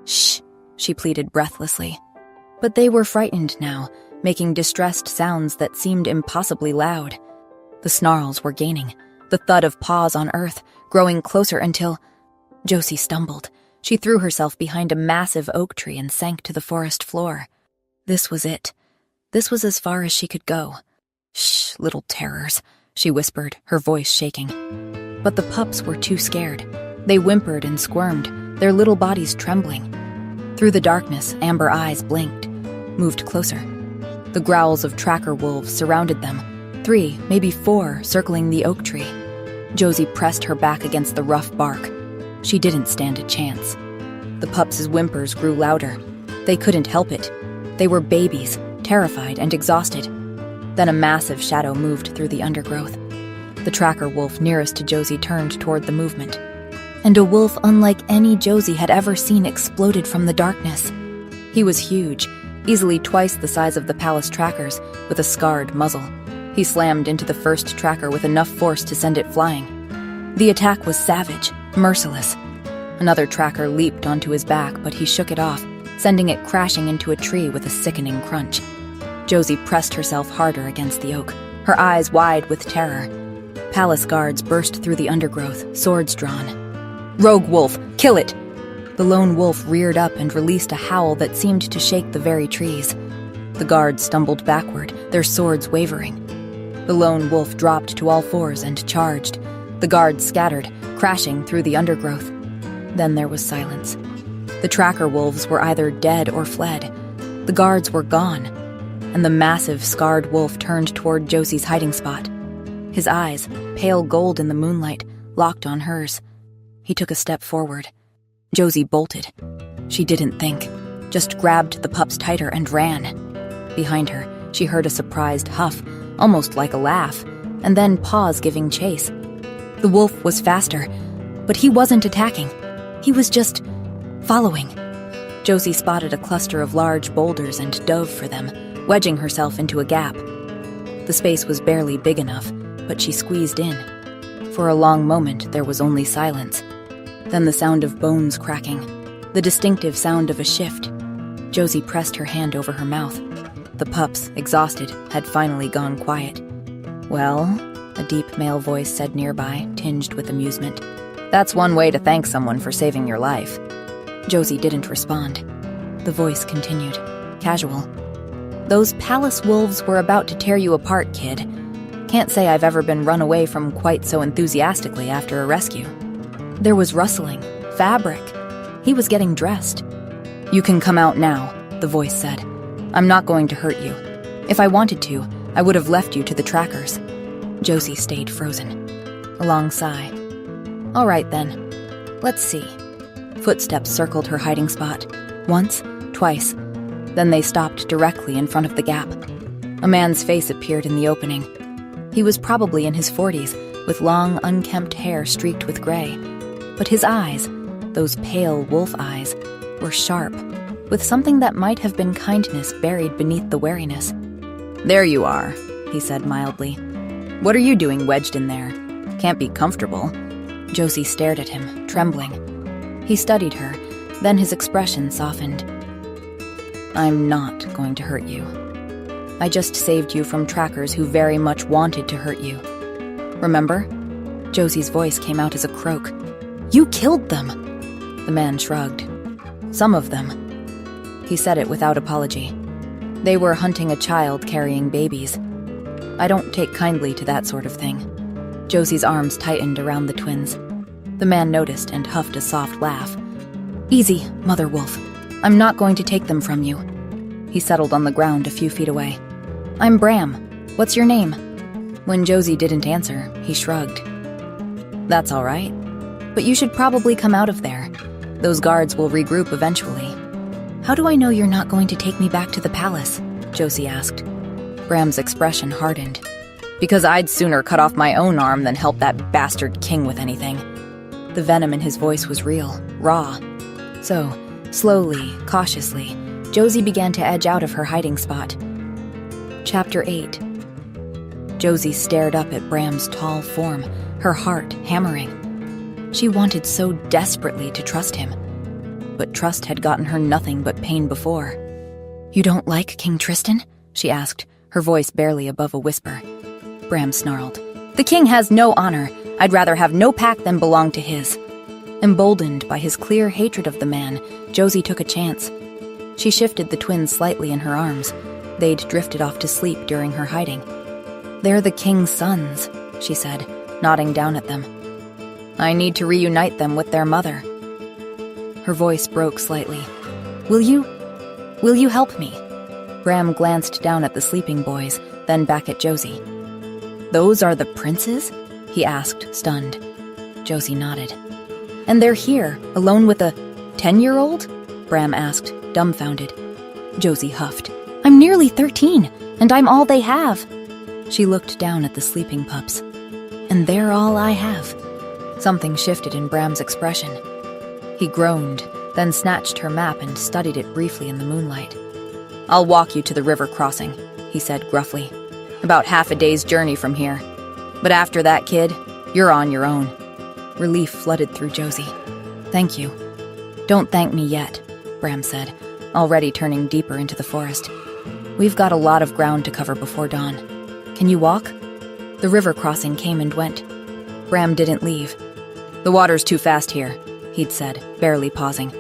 Speaker 1: "Shh," she pleaded breathlessly. But they were frightened now, making distressed sounds that seemed impossibly loud. The snarls were gaining, the thud of paws on earth, growing closer until... Josie stumbled. She threw herself behind a massive oak tree and sank to the forest floor. This was it. This was as far as she could go. "Shh, little terrors," she whispered, her voice shaking. But the pups were too scared. They whimpered and squirmed, their little bodies trembling. Through the darkness, amber eyes blinked, moved closer. The growls of tracker wolves surrounded them, 3, maybe 4, circling the oak tree. Josie pressed her back against the rough bark. She didn't stand a chance. The pups' whimpers grew louder. They couldn't help it. They were babies, terrified and exhausted. Then a massive shadow moved through the undergrowth. The tracker wolf nearest to Josie turned toward the movement. And a wolf unlike any Josie had ever seen exploded from the darkness. He was huge, easily twice the size of the palace trackers, with a scarred muzzle. He slammed into the first tracker with enough force to send it flying. The attack was savage, merciless. Another tracker leaped onto his back, but he shook it off, sending it crashing into a tree with a sickening crunch. Josie pressed herself harder against the oak, her eyes wide with terror. Palace guards burst through the undergrowth, swords drawn. "Rogue wolf, kill it!" The lone wolf reared up and released a howl that seemed to shake the very trees. The guards stumbled backward, their swords wavering. The lone wolf dropped to all fours and charged. The guards scattered, crashing through the undergrowth. Then there was silence. The tracker wolves were either dead or fled. The guards were gone, and the massive, scarred wolf turned toward Josie's hiding spot. His eyes, pale gold in the moonlight, locked on hers. He took a step forward. Josie bolted. She didn't think, just grabbed the pups tighter and ran. Behind her, she heard a surprised huff, almost like a laugh, and then paws giving chase. The wolf was faster, but he wasn't attacking. He was just following. Josie spotted a cluster of large boulders and dove for them, wedging herself into a gap. The space was barely big enough, but she squeezed in. For a long moment, there was only silence. Then the sound of bones cracking, the distinctive sound of a shift. Josie pressed her hand over her mouth. The pups, exhausted, had finally gone quiet. "Well," a deep male voice said nearby, tinged with amusement. "That's one way to thank someone for saving your life." Josie didn't respond. The voice continued, casual. "Those palace wolves were about to tear you apart, kid. Can't say I've ever been run away from quite so enthusiastically after a rescue." There was rustling, fabric. He was getting dressed. "You can come out now," the voice said. "I'm not going to hurt you. If I wanted to, I would have left you to the trackers." Josie stayed frozen. A long sigh. "All right then. Let's see." Footsteps circled her hiding spot. Once, twice. Then they stopped directly in front of the gap. A man's face appeared in the opening. He was probably in his 40s, with long, unkempt hair streaked with gray. But his eyes, those pale wolf eyes, were sharp, with something that might have been kindness buried beneath the wariness. "There you are," he said mildly. "What are you doing wedged in there? Can't be comfortable." Josie stared at him, trembling. He studied her, then his expression softened. "I'm not going to hurt you. I just saved you from trackers who very much wanted to hurt you. Remember?" Josie's voice came out as a croak. "You killed them!" The man shrugged. "Some of them." He said it without apology. "They were hunting a child carrying babies. I don't take kindly to that sort of thing." Josie's arms tightened around the twins. The man noticed and huffed a soft laugh. "Easy, Mother Wolf. I'm not going to take them from you." He settled on the ground a few feet away. "I'm Bram. What's your name?" When Josie didn't answer, he shrugged. "That's all right. But you should probably come out of there. Those guards will regroup eventually." "How do I know you're not going to take me back to the palace?" Josie asked. Bram's expression hardened. "Because I'd sooner cut off my own arm than help that bastard king with anything." The venom in his voice was real, raw. So, slowly, cautiously, Josie began to edge out of her hiding spot. Chapter 8. Josie stared up at Bram's tall form, her heart hammering. She wanted so desperately to trust him. But trust had gotten her nothing but pain before. "You don't like King Tristan?" she asked, her voice barely above a whisper. Bram snarled. "The king has no honor. I'd rather have no pack than belong to his." Emboldened by his clear hatred of the man, Josie took a chance. She shifted the twins slightly in her arms. They'd drifted off to sleep during her hiding. "They're the king's sons," she said, nodding down at them. "I need to reunite them with their mother." Her voice broke slightly. Will you help me?" Bram glanced down at the sleeping boys, then back at Josie. "Those are the princes?" he asked, stunned. Josie nodded. "And they're here, alone with a 10-year-old? Bram asked, dumbfounded. Josie huffed. "I'm nearly 13, and I'm all they have." She looked down at the sleeping pups. "And they're all I have." Something shifted in Bram's expression. He groaned, then snatched her map and studied it briefly in the moonlight. "I'll walk you to the river crossing," he said gruffly. "About half a day's journey from here. But after that, kid, you're on your own." Relief flooded through Josie. "Thank you." "Don't thank me yet," Bram said, already turning deeper into the forest. "We've got a lot of ground to cover before dawn. Can you walk?" The river crossing came and went. Bram didn't leave. "The water's too fast here," he'd said, barely pausing.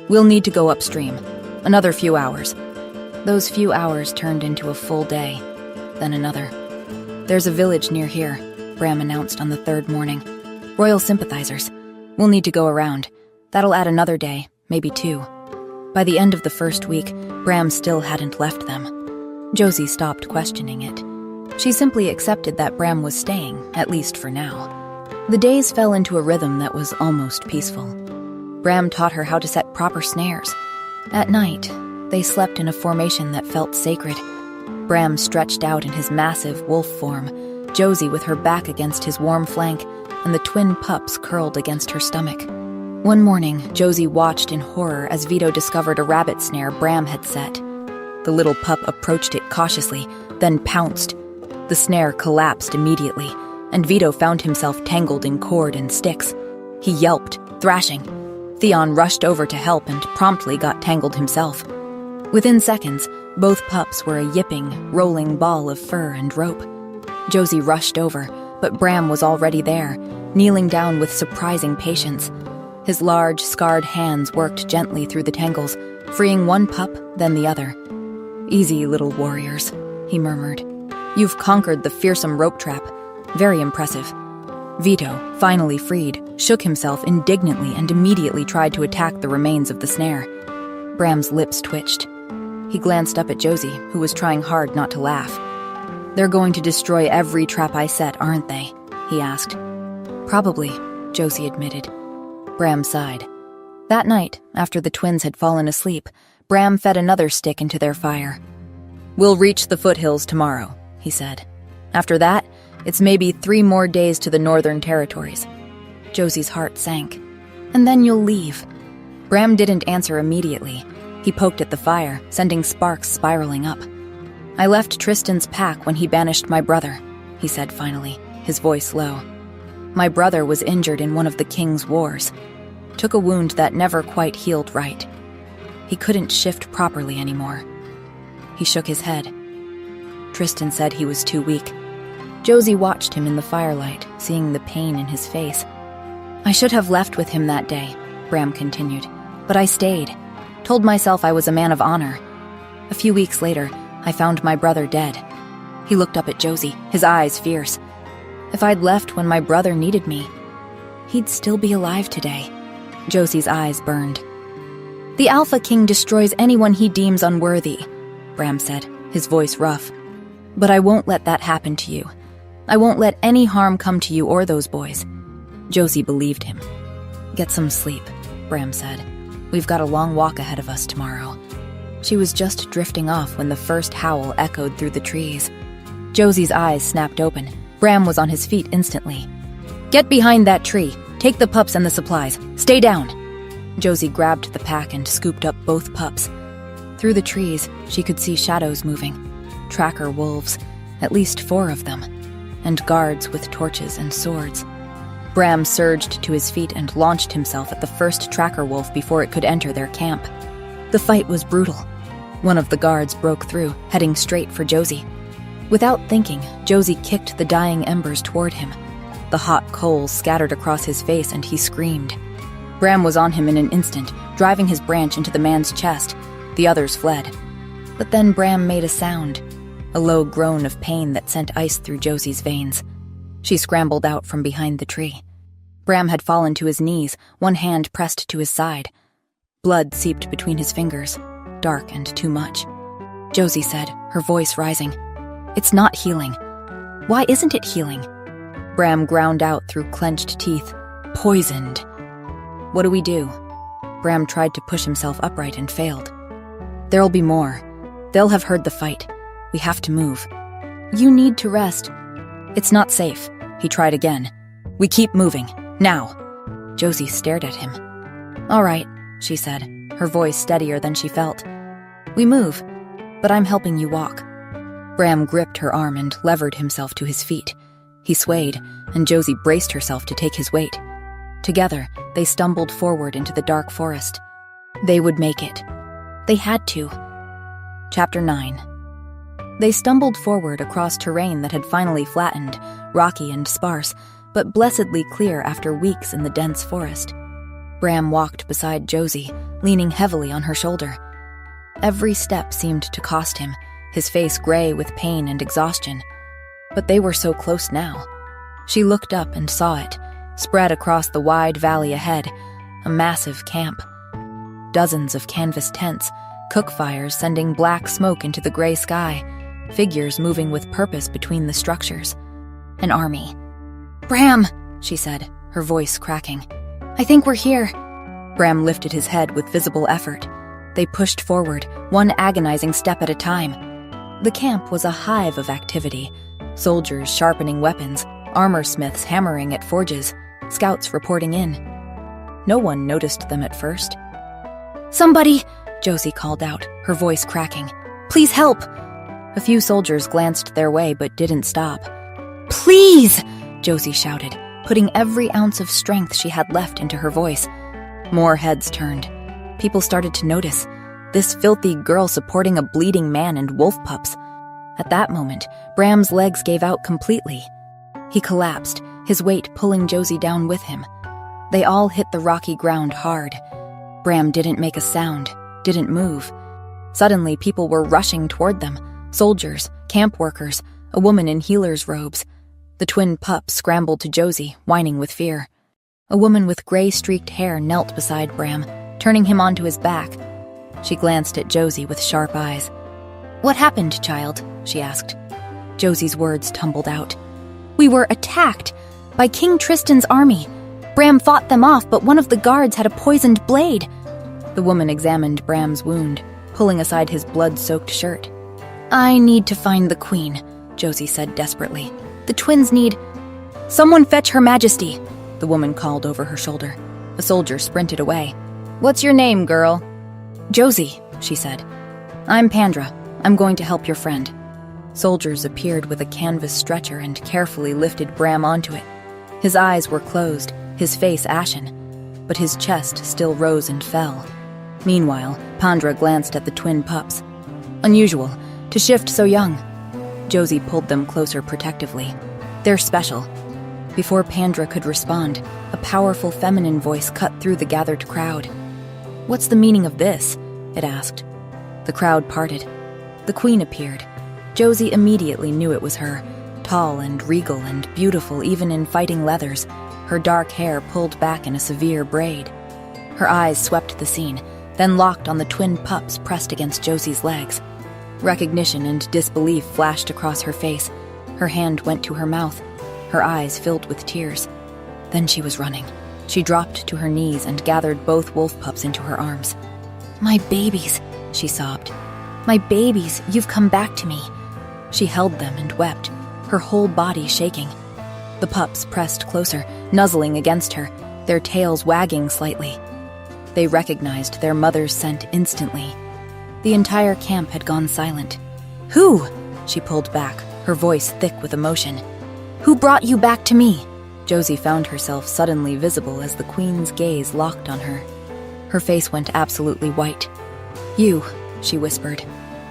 Speaker 1: "We'll need to go upstream. Another few hours." Those few hours turned into a full day, then another. "There's a village near here," Bram announced on the third morning. "Royal sympathizers. We'll need to go around. That'll add another day, maybe 2. By the end of the first week, Bram still hadn't left them. Josie stopped questioning it. She simply accepted that Bram was staying, at least for now. The days fell into a rhythm that was almost peaceful. Bram taught her how to set proper snares. At night, they slept in a formation that felt sacred. Bram stretched out in his massive wolf form, Josie with her back against his warm flank, and the twin pups curled against her stomach. One morning, Josie watched in horror as Vito discovered a rabbit snare Bram had set. The little pup approached it cautiously, then pounced. The snare collapsed immediately, and Vito found himself tangled in cord and sticks. He yelped, thrashing. Theon rushed over to help and promptly got tangled himself. Within seconds, Both pups were a yipping, rolling ball of fur and rope. Josie rushed over, but Bram was already there, kneeling down with surprising patience. His large, scarred hands worked gently through the tangles, freeing one pup, then the other. "Easy, little warriors," he murmured. "You've conquered the fearsome rope trap. Very impressive." Vito, finally freed, shook himself indignantly and immediately tried to attack the remains of the snare. Bram's lips twitched. He glanced up at Josie, who was trying hard not to laugh. "They're going to destroy every trap I set, aren't they?" he asked. "Probably," Josie admitted. Bram sighed. That night, after the twins had fallen asleep, Bram fed another stick into their fire. "We'll reach the foothills tomorrow," he said. "After that, it's maybe 3 more days to the Northern Territories." Josie's heart sank. "And then you'll leave." Bram didn't answer immediately. He poked at the fire, sending sparks spiraling up. "I left Tristan's pack when he banished my brother," he said finally, his voice low. "My brother was injured in one of the king's wars. Took a wound that never quite healed right. He couldn't shift properly anymore." He shook his head. Tristan said he was too weak. Josie watched him in the firelight, seeing the pain in his face. "I should have left with him that day," Bram continued, "but I stayed. Told myself I was a man of honor. A few weeks later, I found my brother dead." He looked up at Josie, his eyes fierce. "If I'd left when my brother needed me, he'd still be alive today." Josie's eyes burned. "The Alpha King destroys anyone he deems unworthy," Bram said, his voice rough. "But I won't let that happen to you. I won't let any harm come to you or those boys." Josie believed him. "Get some sleep," Bram said. "We've got a long walk ahead of us tomorrow." She was just drifting off when the first howl echoed through the trees. Josie's eyes snapped open. Bram was on his feet instantly. "Get behind that tree. Take the pups and the supplies. Stay down." Josie grabbed the pack and scooped up both pups. Through the trees, she could see shadows moving. Tracker wolves, at least 4 of them, and guards with torches and swords. Bram surged to his feet and launched himself at the first tracker wolf before it could enter their camp. The fight was brutal. One of the guards broke through, heading straight for Josie. Without thinking, Josie kicked the dying embers toward him. The hot coals scattered across his face and he screamed. Bram was on him in an instant, driving his branch into the man's chest. The others fled. But then Bram made a sound, a low groan of pain that sent ice through Josie's veins. She scrambled out from behind the tree. Bram had fallen to his knees, one hand pressed to his side. Blood seeped between his fingers, dark and too much. Josie said, her voice rising, "It's not healing. Why isn't it healing?" Bram ground out through clenched teeth. "Poisoned." "What do we do?" Bram tried to push himself upright and failed. "There'll be more. They'll have heard the fight. We have to move." "You need to rest." "It's not safe." He tried again. "We keep moving. Now." Josie stared at him. "All right," she said, her voice steadier than she felt. "We move, but I'm helping you walk." Bram gripped her arm and levered himself to his feet. He swayed, and Josie braced herself to take his weight. Together, they stumbled forward into the dark forest. They would make it. They had to. Chapter 9. They stumbled forward across terrain that had finally flattened, rocky and sparse, but blessedly clear after weeks in the dense forest. Bram walked beside Josie, leaning heavily on her shoulder. Every step seemed to cost him, his face gray with pain and exhaustion. But they were so close now. She looked up and saw it, spread across the wide valley ahead, a massive camp. Dozens of canvas tents, cook fires sending black smoke into the gray sky, figures moving with purpose between the structures. An army. "Bram," she said, her voice cracking. "I think we're here." Bram lifted his head with visible effort. They pushed forward, one agonizing step at a time. The camp was a hive of activity. Soldiers sharpening weapons, armorsmiths hammering at forges, scouts reporting in. No one noticed them at first. "Somebody!" Josie called out, her voice cracking. "Please help!" A few soldiers glanced their way but didn't stop. "Please!" Josie shouted, putting every ounce of strength she had left into her voice. More heads turned. People started to notice. This filthy girl supporting a bleeding man and wolf pups. At that moment, Bram's legs gave out completely. He collapsed, his weight pulling Josie down with him. They all hit the rocky ground hard. Bram didn't make a sound, didn't move. Suddenly, people were rushing toward them. Soldiers, camp workers, a woman in healer's robes. The twin pups scrambled to Josie, whining with fear. A woman with gray-streaked hair knelt beside Bram, turning him onto his back. She glanced at Josie with sharp eyes. "What happened, child?" she asked. Josie's words tumbled out. "We were attacked by King Tristan's army. Bram fought them off, but one of the guards had a poisoned blade." The woman examined Bram's wound, pulling aside his blood-soaked shirt. "I need to find the queen," Josie said desperately. "The twins need—" "Someone fetch Her Majesty," the woman called over her shoulder. A soldier sprinted away. "What's your name, girl?" "Josie," she said. "I'm Pandra. I'm going to help your friend." Soldiers appeared with a canvas stretcher and carefully lifted Bram onto it. His eyes were closed, his face ashen, but his chest still rose and fell. Meanwhile, Pandra glanced at the twin pups. "Unusual, to shift so young." Josie pulled them closer protectively. "They're special." Before Pandra could respond, a powerful feminine voice cut through the gathered crowd. "What's the meaning of this?" it asked. The crowd parted. The queen appeared. Josie immediately knew it was her, tall and regal and beautiful even in fighting leathers, her dark hair pulled back in a severe braid. Her eyes swept the scene, then locked on the twin pups pressed against Josie's legs. Recognition and disbelief flashed across her face. Her hand went to her mouth, her eyes filled with tears. Then she was running. She dropped to her knees and gathered both wolf pups into her arms. "My babies," she sobbed. "My babies, you've come back to me." She held them and wept, her whole body shaking. The pups pressed closer, nuzzling against her, their tails wagging slightly. They recognized their mother's scent instantly. The entire camp had gone silent. "Who?" She pulled back, her voice thick with emotion. "Who brought you back to me?" Josie found herself suddenly visible as the queen's gaze locked on her. Her face went absolutely white. "You," she whispered.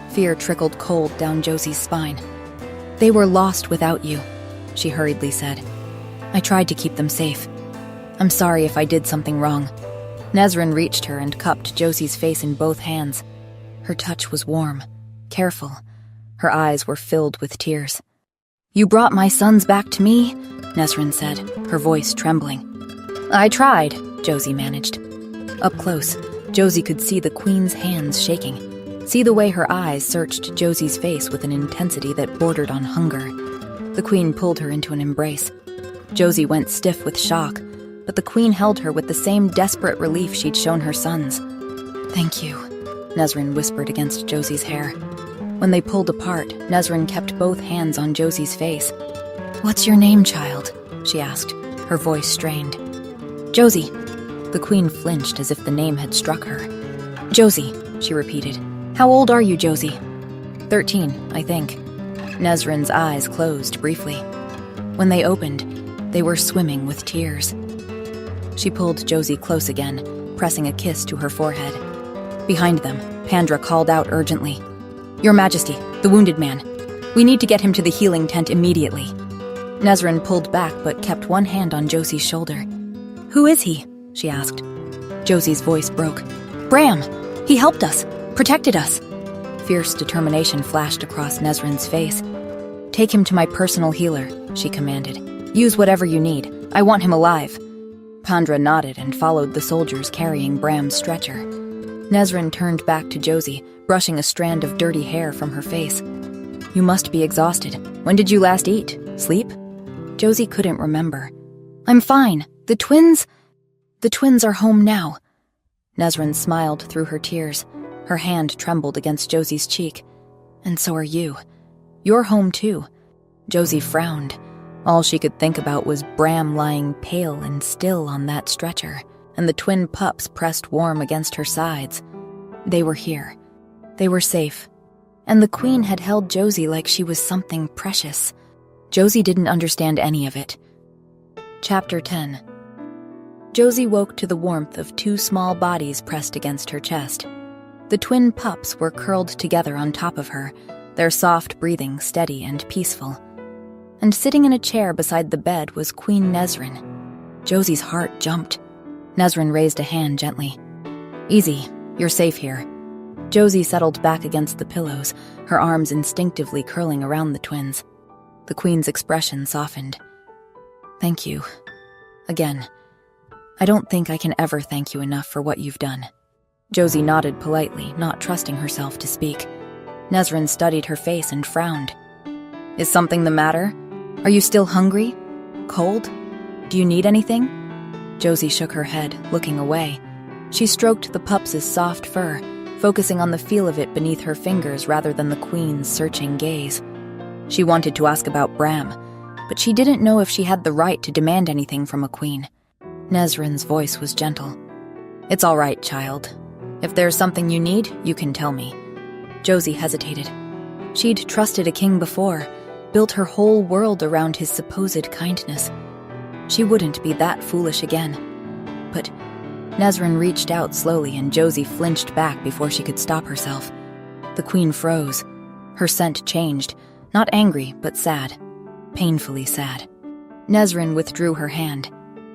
Speaker 1: Fear trickled cold down Josie's spine. "They were lost without you," she hurriedly said. "I tried to keep them safe. I'm sorry if I did something wrong." Nezrin reached her and cupped Josie's face in both hands. Her touch was warm, careful. Her eyes were filled with tears. "You brought my sons back to me," Nezrin said, her voice trembling. "I tried," Josie managed. Up close, Josie could see the queen's hands shaking, see the way her eyes searched Josie's face with an intensity that bordered on hunger. The queen pulled her into an embrace. Josie went stiff with shock, but the queen held her with the same desperate relief she'd shown her sons. "Thank you," Nezrin whispered against Josie's hair. When they pulled apart, Nezrin kept both hands on Josie's face. "What's your name, child?" she asked, her voice strained. "Josie." The queen flinched as if the name had struck her. "Josie," she repeated. "How old are you, Josie?" 13, I think." Nezrin's eyes closed briefly. When they opened, they were swimming with tears. She pulled Josie close again, pressing a kiss to her forehead. Behind them, Pandra called out urgently. "Your Majesty, the wounded man. We need to get him to the healing tent immediately." Nezrin pulled back but kept one hand on Josie's shoulder. "Who is he?" she asked. Josie's voice broke. "Bram! He helped us, protected us." Fierce determination flashed across Nezrin's face. "Take him to my personal healer," she commanded. "Use whatever you need. I want him alive." Pandra nodded and followed the soldiers carrying Bram's stretcher. Nezrin turned back to Josie, brushing a strand of dirty hair from her face. "You must be exhausted. When did you last eat? Sleep?" Josie couldn't remember. "I'm fine. The twins are home now." Nezrin smiled through her tears. Her hand trembled against Josie's cheek. "And so are you. You're home too." Josie frowned. All she could think about was Bram lying pale and still on that stretcher, and the twin pups pressed warm against her sides. They were here. They were safe. And the queen had held Josie like she was something precious. Josie didn't understand any of it. Chapter 10. Josie woke to the warmth of two small bodies pressed against her chest. The twin pups were curled together on top of her, their soft breathing steady and peaceful. And sitting in a chair beside the bed was Queen Nesrin. Josie's heart jumped. Nesrin raised a hand gently. "Easy, you're safe here." Josie settled back against the pillows, her arms instinctively curling around the twins. The Queen's expression softened. "Thank you. Again. I don't think I can ever thank you enough for what you've done." Josie nodded politely, not trusting herself to speak. Nesrin studied her face and frowned. "Is something the matter? Are you still hungry? Cold? Do you need anything?" Josie shook her head, looking away. She stroked the pups' soft fur, focusing on the feel of it beneath her fingers rather than the Queen's searching gaze. She wanted to ask about Bram, but she didn't know if she had the right to demand anything from a queen. Nesrin's voice was gentle. "It's all right, child. If there's something you need, you can tell me." Josie hesitated. She'd trusted a king before, built her whole world around his supposed kindness. She wouldn't be that foolish again. But Nesrin reached out slowly and Josie flinched back before she could stop herself. The Queen froze. Her scent changed, not angry, but sad. Painfully sad. Nesrin withdrew her hand.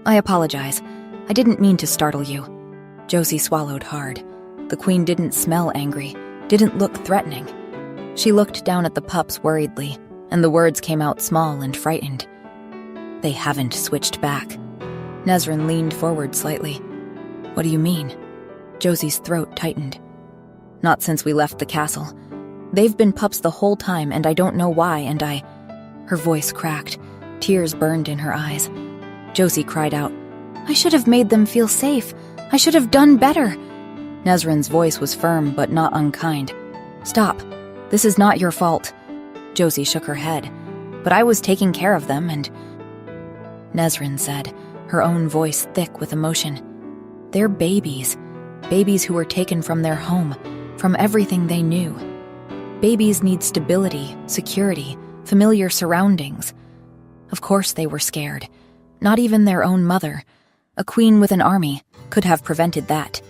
Speaker 1: "I apologize. I didn't mean to startle you." Josie swallowed hard. The Queen didn't smell angry, didn't look threatening. She looked down at the pups worriedly, and the words came out small and frightened. "They haven't switched back." Nesrin leaned forward slightly. "What do you mean?" Josie's throat tightened. "Not since we left the castle. They've been pups the whole time, and I don't know why, and I—" Her voice cracked. Tears burned in her eyes. Josie cried out, "I should have made them feel safe. I should have done better." Nesrin's voice was firm but not unkind. "Stop. This is not your fault." Josie shook her head. "But I was taking care of them, and—" Nesrin said, her own voice thick with emotion. "They're babies. Babies who were taken from their home, from everything they knew. Babies need stability, security, familiar surroundings. Of course they were scared. Not even their own mother, a queen with an army, could have prevented that."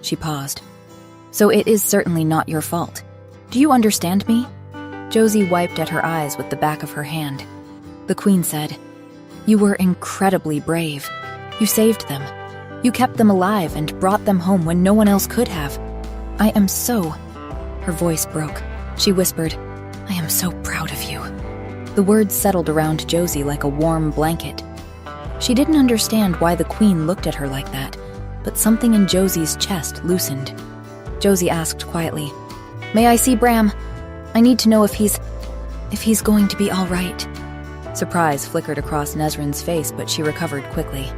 Speaker 1: She paused. "So it is certainly not your fault. Do you understand me?" Josie wiped at her eyes with the back of her hand. The Queen said, "You were incredibly brave. You saved them. You kept them alive and brought them home when no one else could have. I am so—" Her voice broke. She whispered, "I am so proud of you." The words settled around Josie like a warm blanket. She didn't understand why the Queen looked at her like that, but something in Josie's chest loosened. Josie asked quietly, "May I see Bram? I need to know if he's going to be all right." Surprise flickered across Nesrin's face, but she recovered quickly.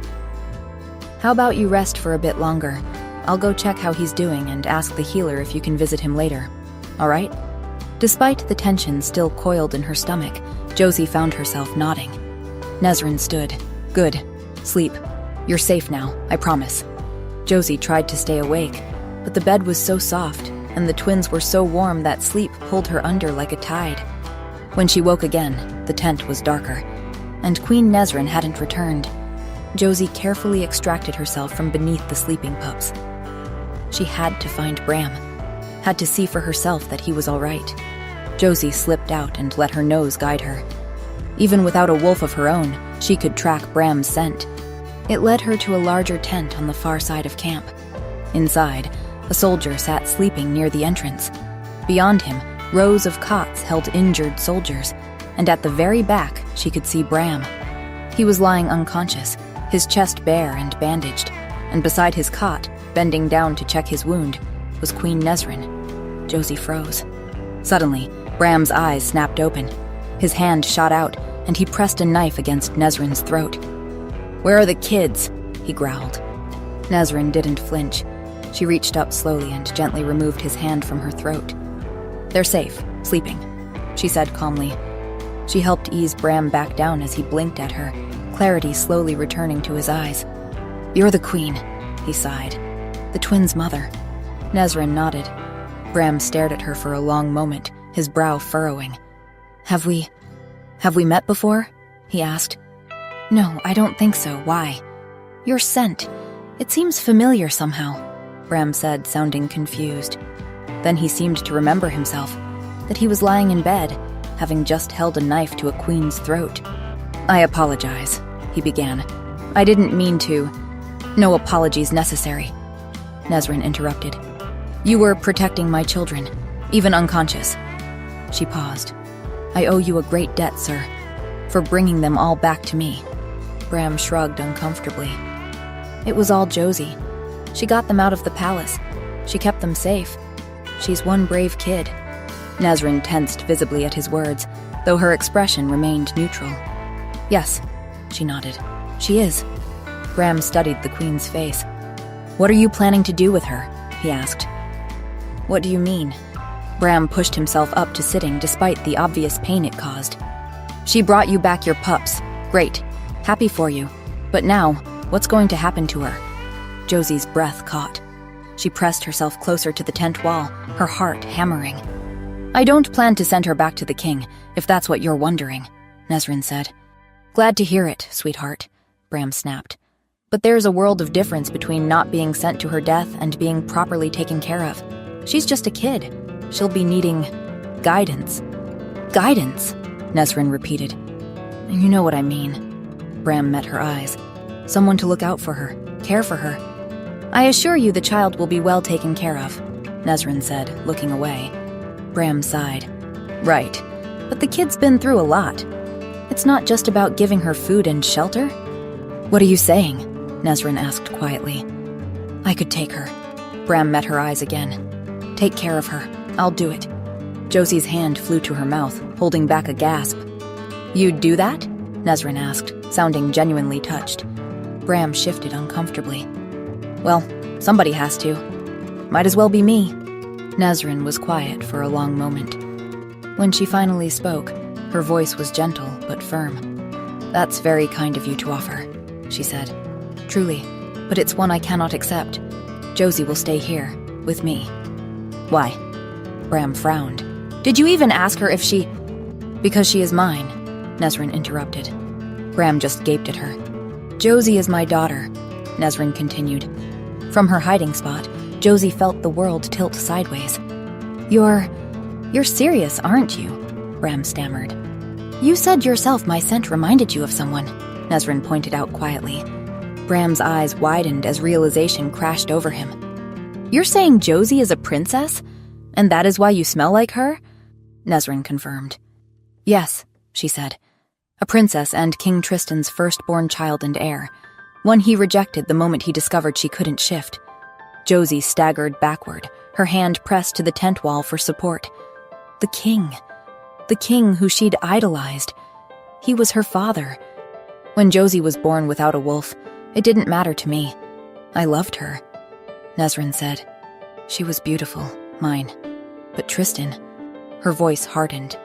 Speaker 1: "How about you rest for a bit longer? I'll go check how he's doing and ask the healer if you can visit him later. All right?" Despite the tension still coiled in her stomach, Josie found herself nodding. Nesrin stood. "Good. Sleep. You're safe now, I promise." Josie tried to stay awake, but the bed was so soft, and the twins were so warm that sleep pulled her under like a tide. When she woke again, the tent was darker, and Queen Nesrin hadn't returned. Josie carefully extracted herself from beneath the sleeping pups. She had to find Bram, had to see for herself that he was all right. Josie slipped out and let her nose guide her. Even without a wolf of her own, she could track Bram's scent. It led her to a larger tent on the far side of camp. Inside, a soldier sat sleeping near the entrance. Beyond him, rows of cots held injured soldiers, and at the very back, she could see Bram. He was lying unconscious, his chest bare and bandaged, and beside his cot, bending down to check his wound, was Queen Nesrin. Josie froze. Suddenly, Bram's eyes snapped open. His hand shot out, and he pressed a knife against Nesrin's throat. "Where are the kids?" he growled. Nesrin didn't flinch. She reached up slowly and gently removed his hand from her throat. "They're safe, sleeping," she said calmly. She helped ease Bram back down as he blinked at her, clarity slowly returning to his eyes. "You're the queen," he sighed. "The twins' mother." Nesrin nodded. Bram stared at her for a long moment, his brow furrowing. Have we met before?" he asked. "No, I don't think so. Why?" "Your scent. It seems familiar somehow," Bram said, sounding confused. Then he seemed to remember himself, that he was lying in bed, having just held a knife to a queen's throat. "I apologize," he began. "I didn't mean to." "No apologies necessary," Nesrin interrupted. "You were protecting my children, even unconscious." She paused. "I owe you a great debt, sir, for bringing them all back to me." Bram shrugged uncomfortably. "It was all Josie. She got them out of the palace. She kept them safe. She's one brave kid." Nesrin tensed visibly at his words, though her expression remained neutral. "Yes," she nodded. "She is." Bram studied the queen's face. "What are you planning to do with her?" he asked. "What do you mean?" Bram pushed himself up to sitting despite the obvious pain it caused. "She brought you back your pups. Great. Happy for you. But now, what's going to happen to her?" Josie's breath caught. She pressed herself closer to the tent wall, her heart hammering. "I don't plan to send her back to the king, if that's what you're wondering," Nesrin said. "Glad to hear it, sweetheart," Bram snapped. "But there's a world of difference between not being sent to her death and being properly taken care of. She's just a kid. She'll be needing guidance." "Guidance," Nesrin repeated. "You know what I mean." Bram met her eyes. "Someone to look out for her, care for her." "I assure you the child will be well taken care of," Nesrin said, looking away. Bram sighed. "Right, but the kid's been through a lot. It's not just about giving her food and shelter." "What are you saying?" Nesrin asked quietly. "I could take her." Bram met her eyes again. "Take care of her. I'll do it." Josie's hand flew to her mouth, holding back a gasp. "You'd do that?" Nesrin asked, sounding genuinely touched. Bram shifted uncomfortably. "Well, somebody has to. Might as well be me." Nesrin was quiet for a long moment. When she finally spoke, her voice was gentle but firm. "That's very kind of you to offer," she said. "Truly, but it's one I cannot accept. Josie will stay here, with me." "Why?" Bram frowned. "Did you even ask her if she—" "Because she is mine," Nesrin interrupted. Bram just gaped at her. "Josie is my daughter," Nesrin continued. From her hiding spot, Josie felt the world tilt sideways. You're serious, aren't you?" Bram stammered. "You said yourself my scent reminded you of someone," Nesrin pointed out quietly. Bram's eyes widened as realization crashed over him. "You're saying Josie is a princess? And that is why you smell like her?" Nesrin confirmed. "Yes," she said. "A princess and King Tristan's firstborn child and heir. One he rejected the moment he discovered she couldn't shift." Josie staggered backward, her hand pressed to the tent wall for support. The king who she'd idolized. He was her father. When Josie was born without a wolf, it didn't matter to me. I loved her. Nesrin said. "She was beautiful, mine. But Tristan," her voice hardened.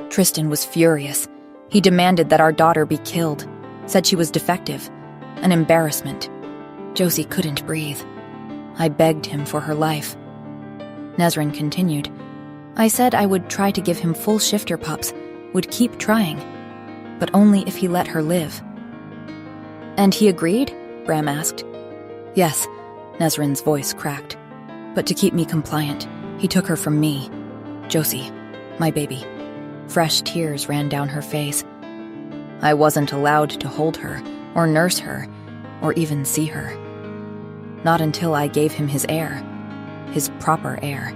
Speaker 1: "Tristan was furious. He demanded that our daughter be killed, said she was defective, an embarrassment. Josie couldn't breathe. I begged him for her life." Nesrin continued. "I said I would try to give him full shifter pups, would keep trying, but only if he let her live." "And he agreed?" Bram asked. "Yes," Nesrin's voice cracked. "But to keep me compliant, he took her from me. Josie, my baby." Fresh tears ran down her face. "I wasn't allowed to hold her, or nurse her, or even see her. Not until I gave him his heir, his proper heir,"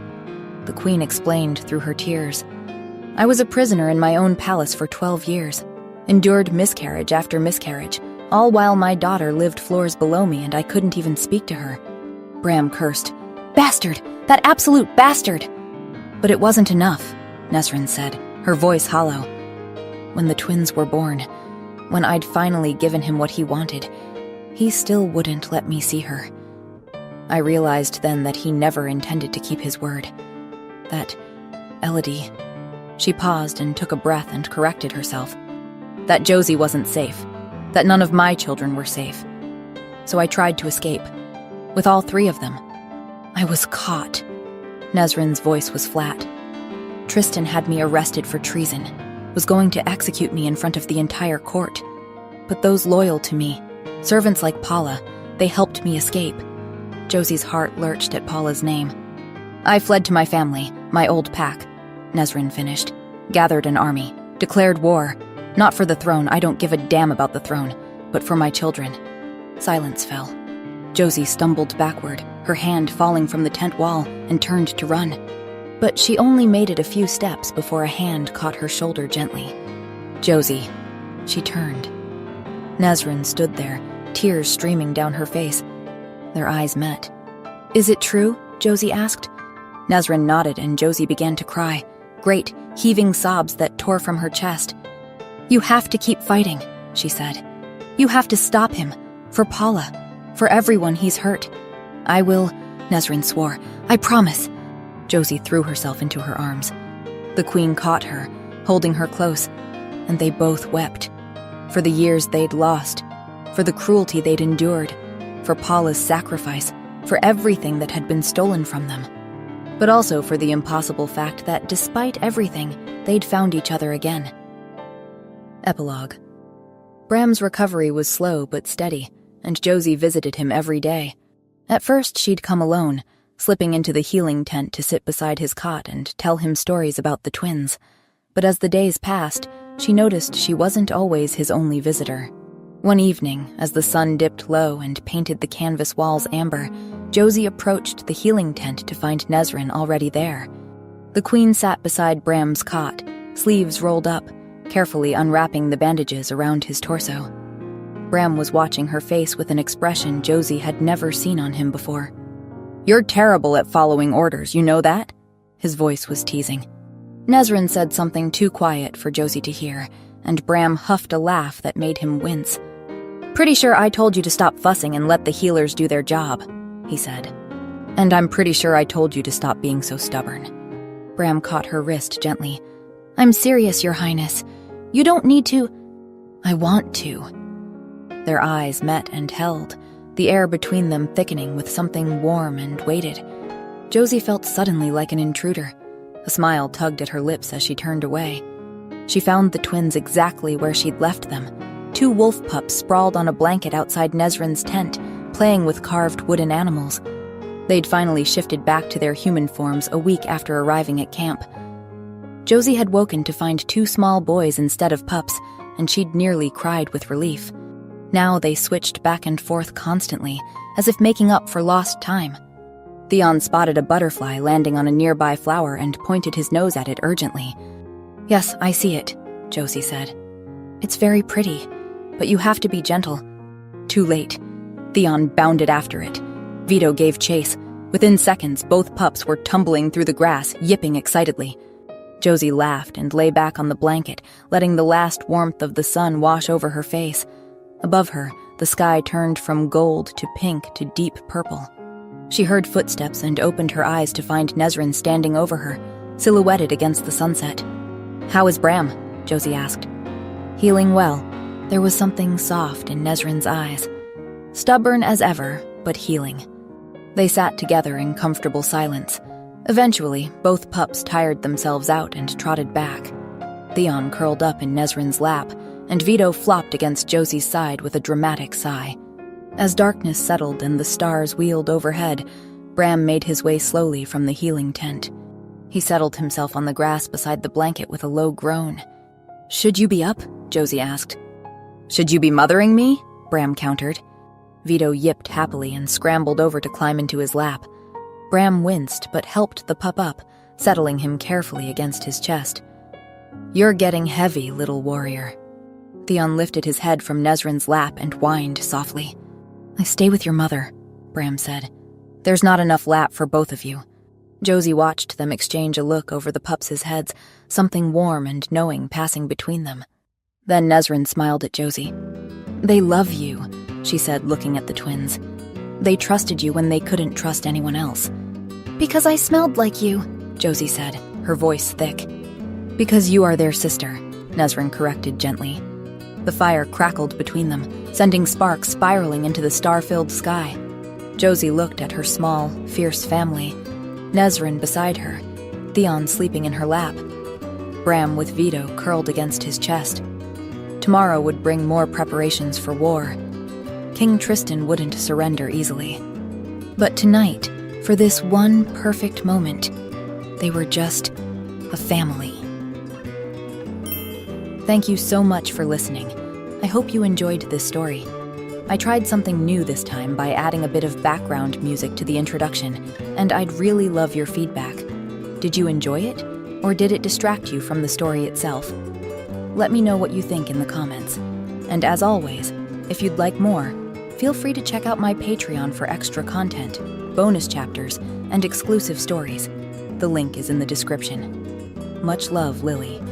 Speaker 1: the queen explained through her tears. "I was a prisoner in my own palace for 12 years, endured miscarriage after miscarriage, all while my daughter lived floors below me and I couldn't even speak to her." Bram cursed. "Bastard! That absolute bastard!" "But it wasn't enough," Nesrin said, her voice hollow. "When the twins were born, when I'd finally given him what he wanted, he still wouldn't let me see her. I realized then that he never intended to keep his word. That Elodie..." She paused and took a breath and corrected herself. "That Josie wasn't safe. That none of my children were safe. So I tried to escape. With all 3 of them. I was caught." Nesrin's voice was flat. "Tristan had me arrested for treason, was going to execute me in front of the entire court. But those loyal to me, servants like Paula, they helped me escape." Josie's heart lurched at Paula's name. I fled to my family, my old pack, Nezrin finished. Gathered an army, declared war. Not for the throne, I don't give a damn about the throne, but for my children. Silence fell. Josie stumbled backward, her hand falling from the tent wall, and turned to run. But she only made it a few steps before a hand caught her shoulder gently. Josie. She turned. Nezrin stood there, tears streaming down her face. Their eyes met. Is it true? Josie asked. Nezrin nodded and Josie began to cry, great, heaving sobs that tore from her chest. You have to keep fighting, she said. You have to stop him. For Paula. For everyone he's hurt. I will, Nezrin swore. I promise. Josie threw herself into her arms. The Queen caught her, holding her close, and they both wept. For the years they'd lost, for the cruelty they'd endured, for Paula's sacrifice, for everything that had been stolen from them. But also for the impossible fact that despite everything, they'd found each other again. Epilogue. Bram's recovery was slow but steady, and Josie visited him every day. At first, she'd come alone, slipping into the healing tent to sit beside his cot and tell him stories about the twins. But as the days passed, she noticed she wasn't always his only visitor. One evening, as the sun dipped low and painted the canvas walls amber, Josie approached the healing tent to find Nezrin already there. The Queen sat beside Bram's cot, sleeves rolled up, carefully unwrapping the bandages around his torso. Bram was watching her face with an expression Josie had never seen on him before. You're terrible at following orders, you know that? His voice was teasing. Nezrin said something too quiet for Josie to hear, and Bram huffed a laugh that made him wince. Pretty sure I told you to stop fussing and let the healers do their job, he said. And I'm pretty sure I told you to stop being so stubborn. Bram caught her wrist gently. I'm serious, Your Highness. You don't need to. I want to. Their eyes met and held, the air between them thickening with something warm and weighted. Josie felt suddenly like an intruder. A smile tugged at her lips as she turned away. She found the twins exactly where she'd left them. 2 wolf pups sprawled on a blanket outside Nezrin's tent, playing with carved wooden animals. They'd finally shifted back to their human forms a week after arriving at camp. Josie had woken to find 2 small boys instead of pups, and she'd nearly cried with relief. Now they switched back and forth constantly, as if making up for lost time. Theon spotted a butterfly landing on a nearby flower and pointed his nose at it urgently. Yes, I see it, Josie said. It's very pretty, but you have to be gentle. Too late. Theon bounded after it. Vito gave chase. Within seconds, both pups were tumbling through the grass, yipping excitedly. Josie laughed and lay back on the blanket, letting the last warmth of the sun wash over her face. Above her, the sky turned from gold to pink to deep purple. She heard footsteps and opened her eyes to find Nezrin standing over her, silhouetted against the sunset. How is Bram? Josie asked. Healing well. There was something soft in Nezrin's eyes. Stubborn as ever, but healing. They sat together in comfortable silence. Eventually, both pups tired themselves out and trotted back. Theon curled up in Nezrin's lap, and Vito flopped against Josie's side with a dramatic sigh. As darkness settled and the stars wheeled overhead, Bram made his way slowly from the healing tent. He settled himself on the grass beside the blanket with a low groan. Should you be up? Josie asked. Should you be mothering me? Bram countered. Vito yipped happily and scrambled over to climb into his lap. Bram winced but helped the pup up, settling him carefully against his chest. You're getting heavy, little warrior. Theon lifted his head from Nezrin's lap and whined softly. I stay with your mother, Bram said. There's not enough lap for both of you. Josie watched them exchange a look over the pups' heads, something warm and knowing passing between them. Then Nezrin smiled at Josie. They love you, she said, looking at the twins. They trusted you when they couldn't trust anyone else. Because I smelled like you, Josie said, her voice thick. Because you are their sister, Nezrin corrected gently. The fire crackled between them, sending sparks spiraling into the star-filled sky. Josie looked at her small, fierce family. Nezrin beside her, Theon sleeping in her lap. Bram with Vito curled against his chest. Tomorrow would bring more preparations for war. King Tristan wouldn't surrender easily. But tonight, For this one perfect moment, they were just a family. Thank you so much for listening. I hope you enjoyed this story. I tried something new this time by adding a bit of background music to the introduction, and I'd really love your feedback. Did you enjoy it, or did it distract you from the story itself? Let me know what you think in the comments. And as always, if you'd like more, feel free to check out my Patreon for extra content, bonus chapters, and exclusive stories. The link is in the description. Much love, Lily.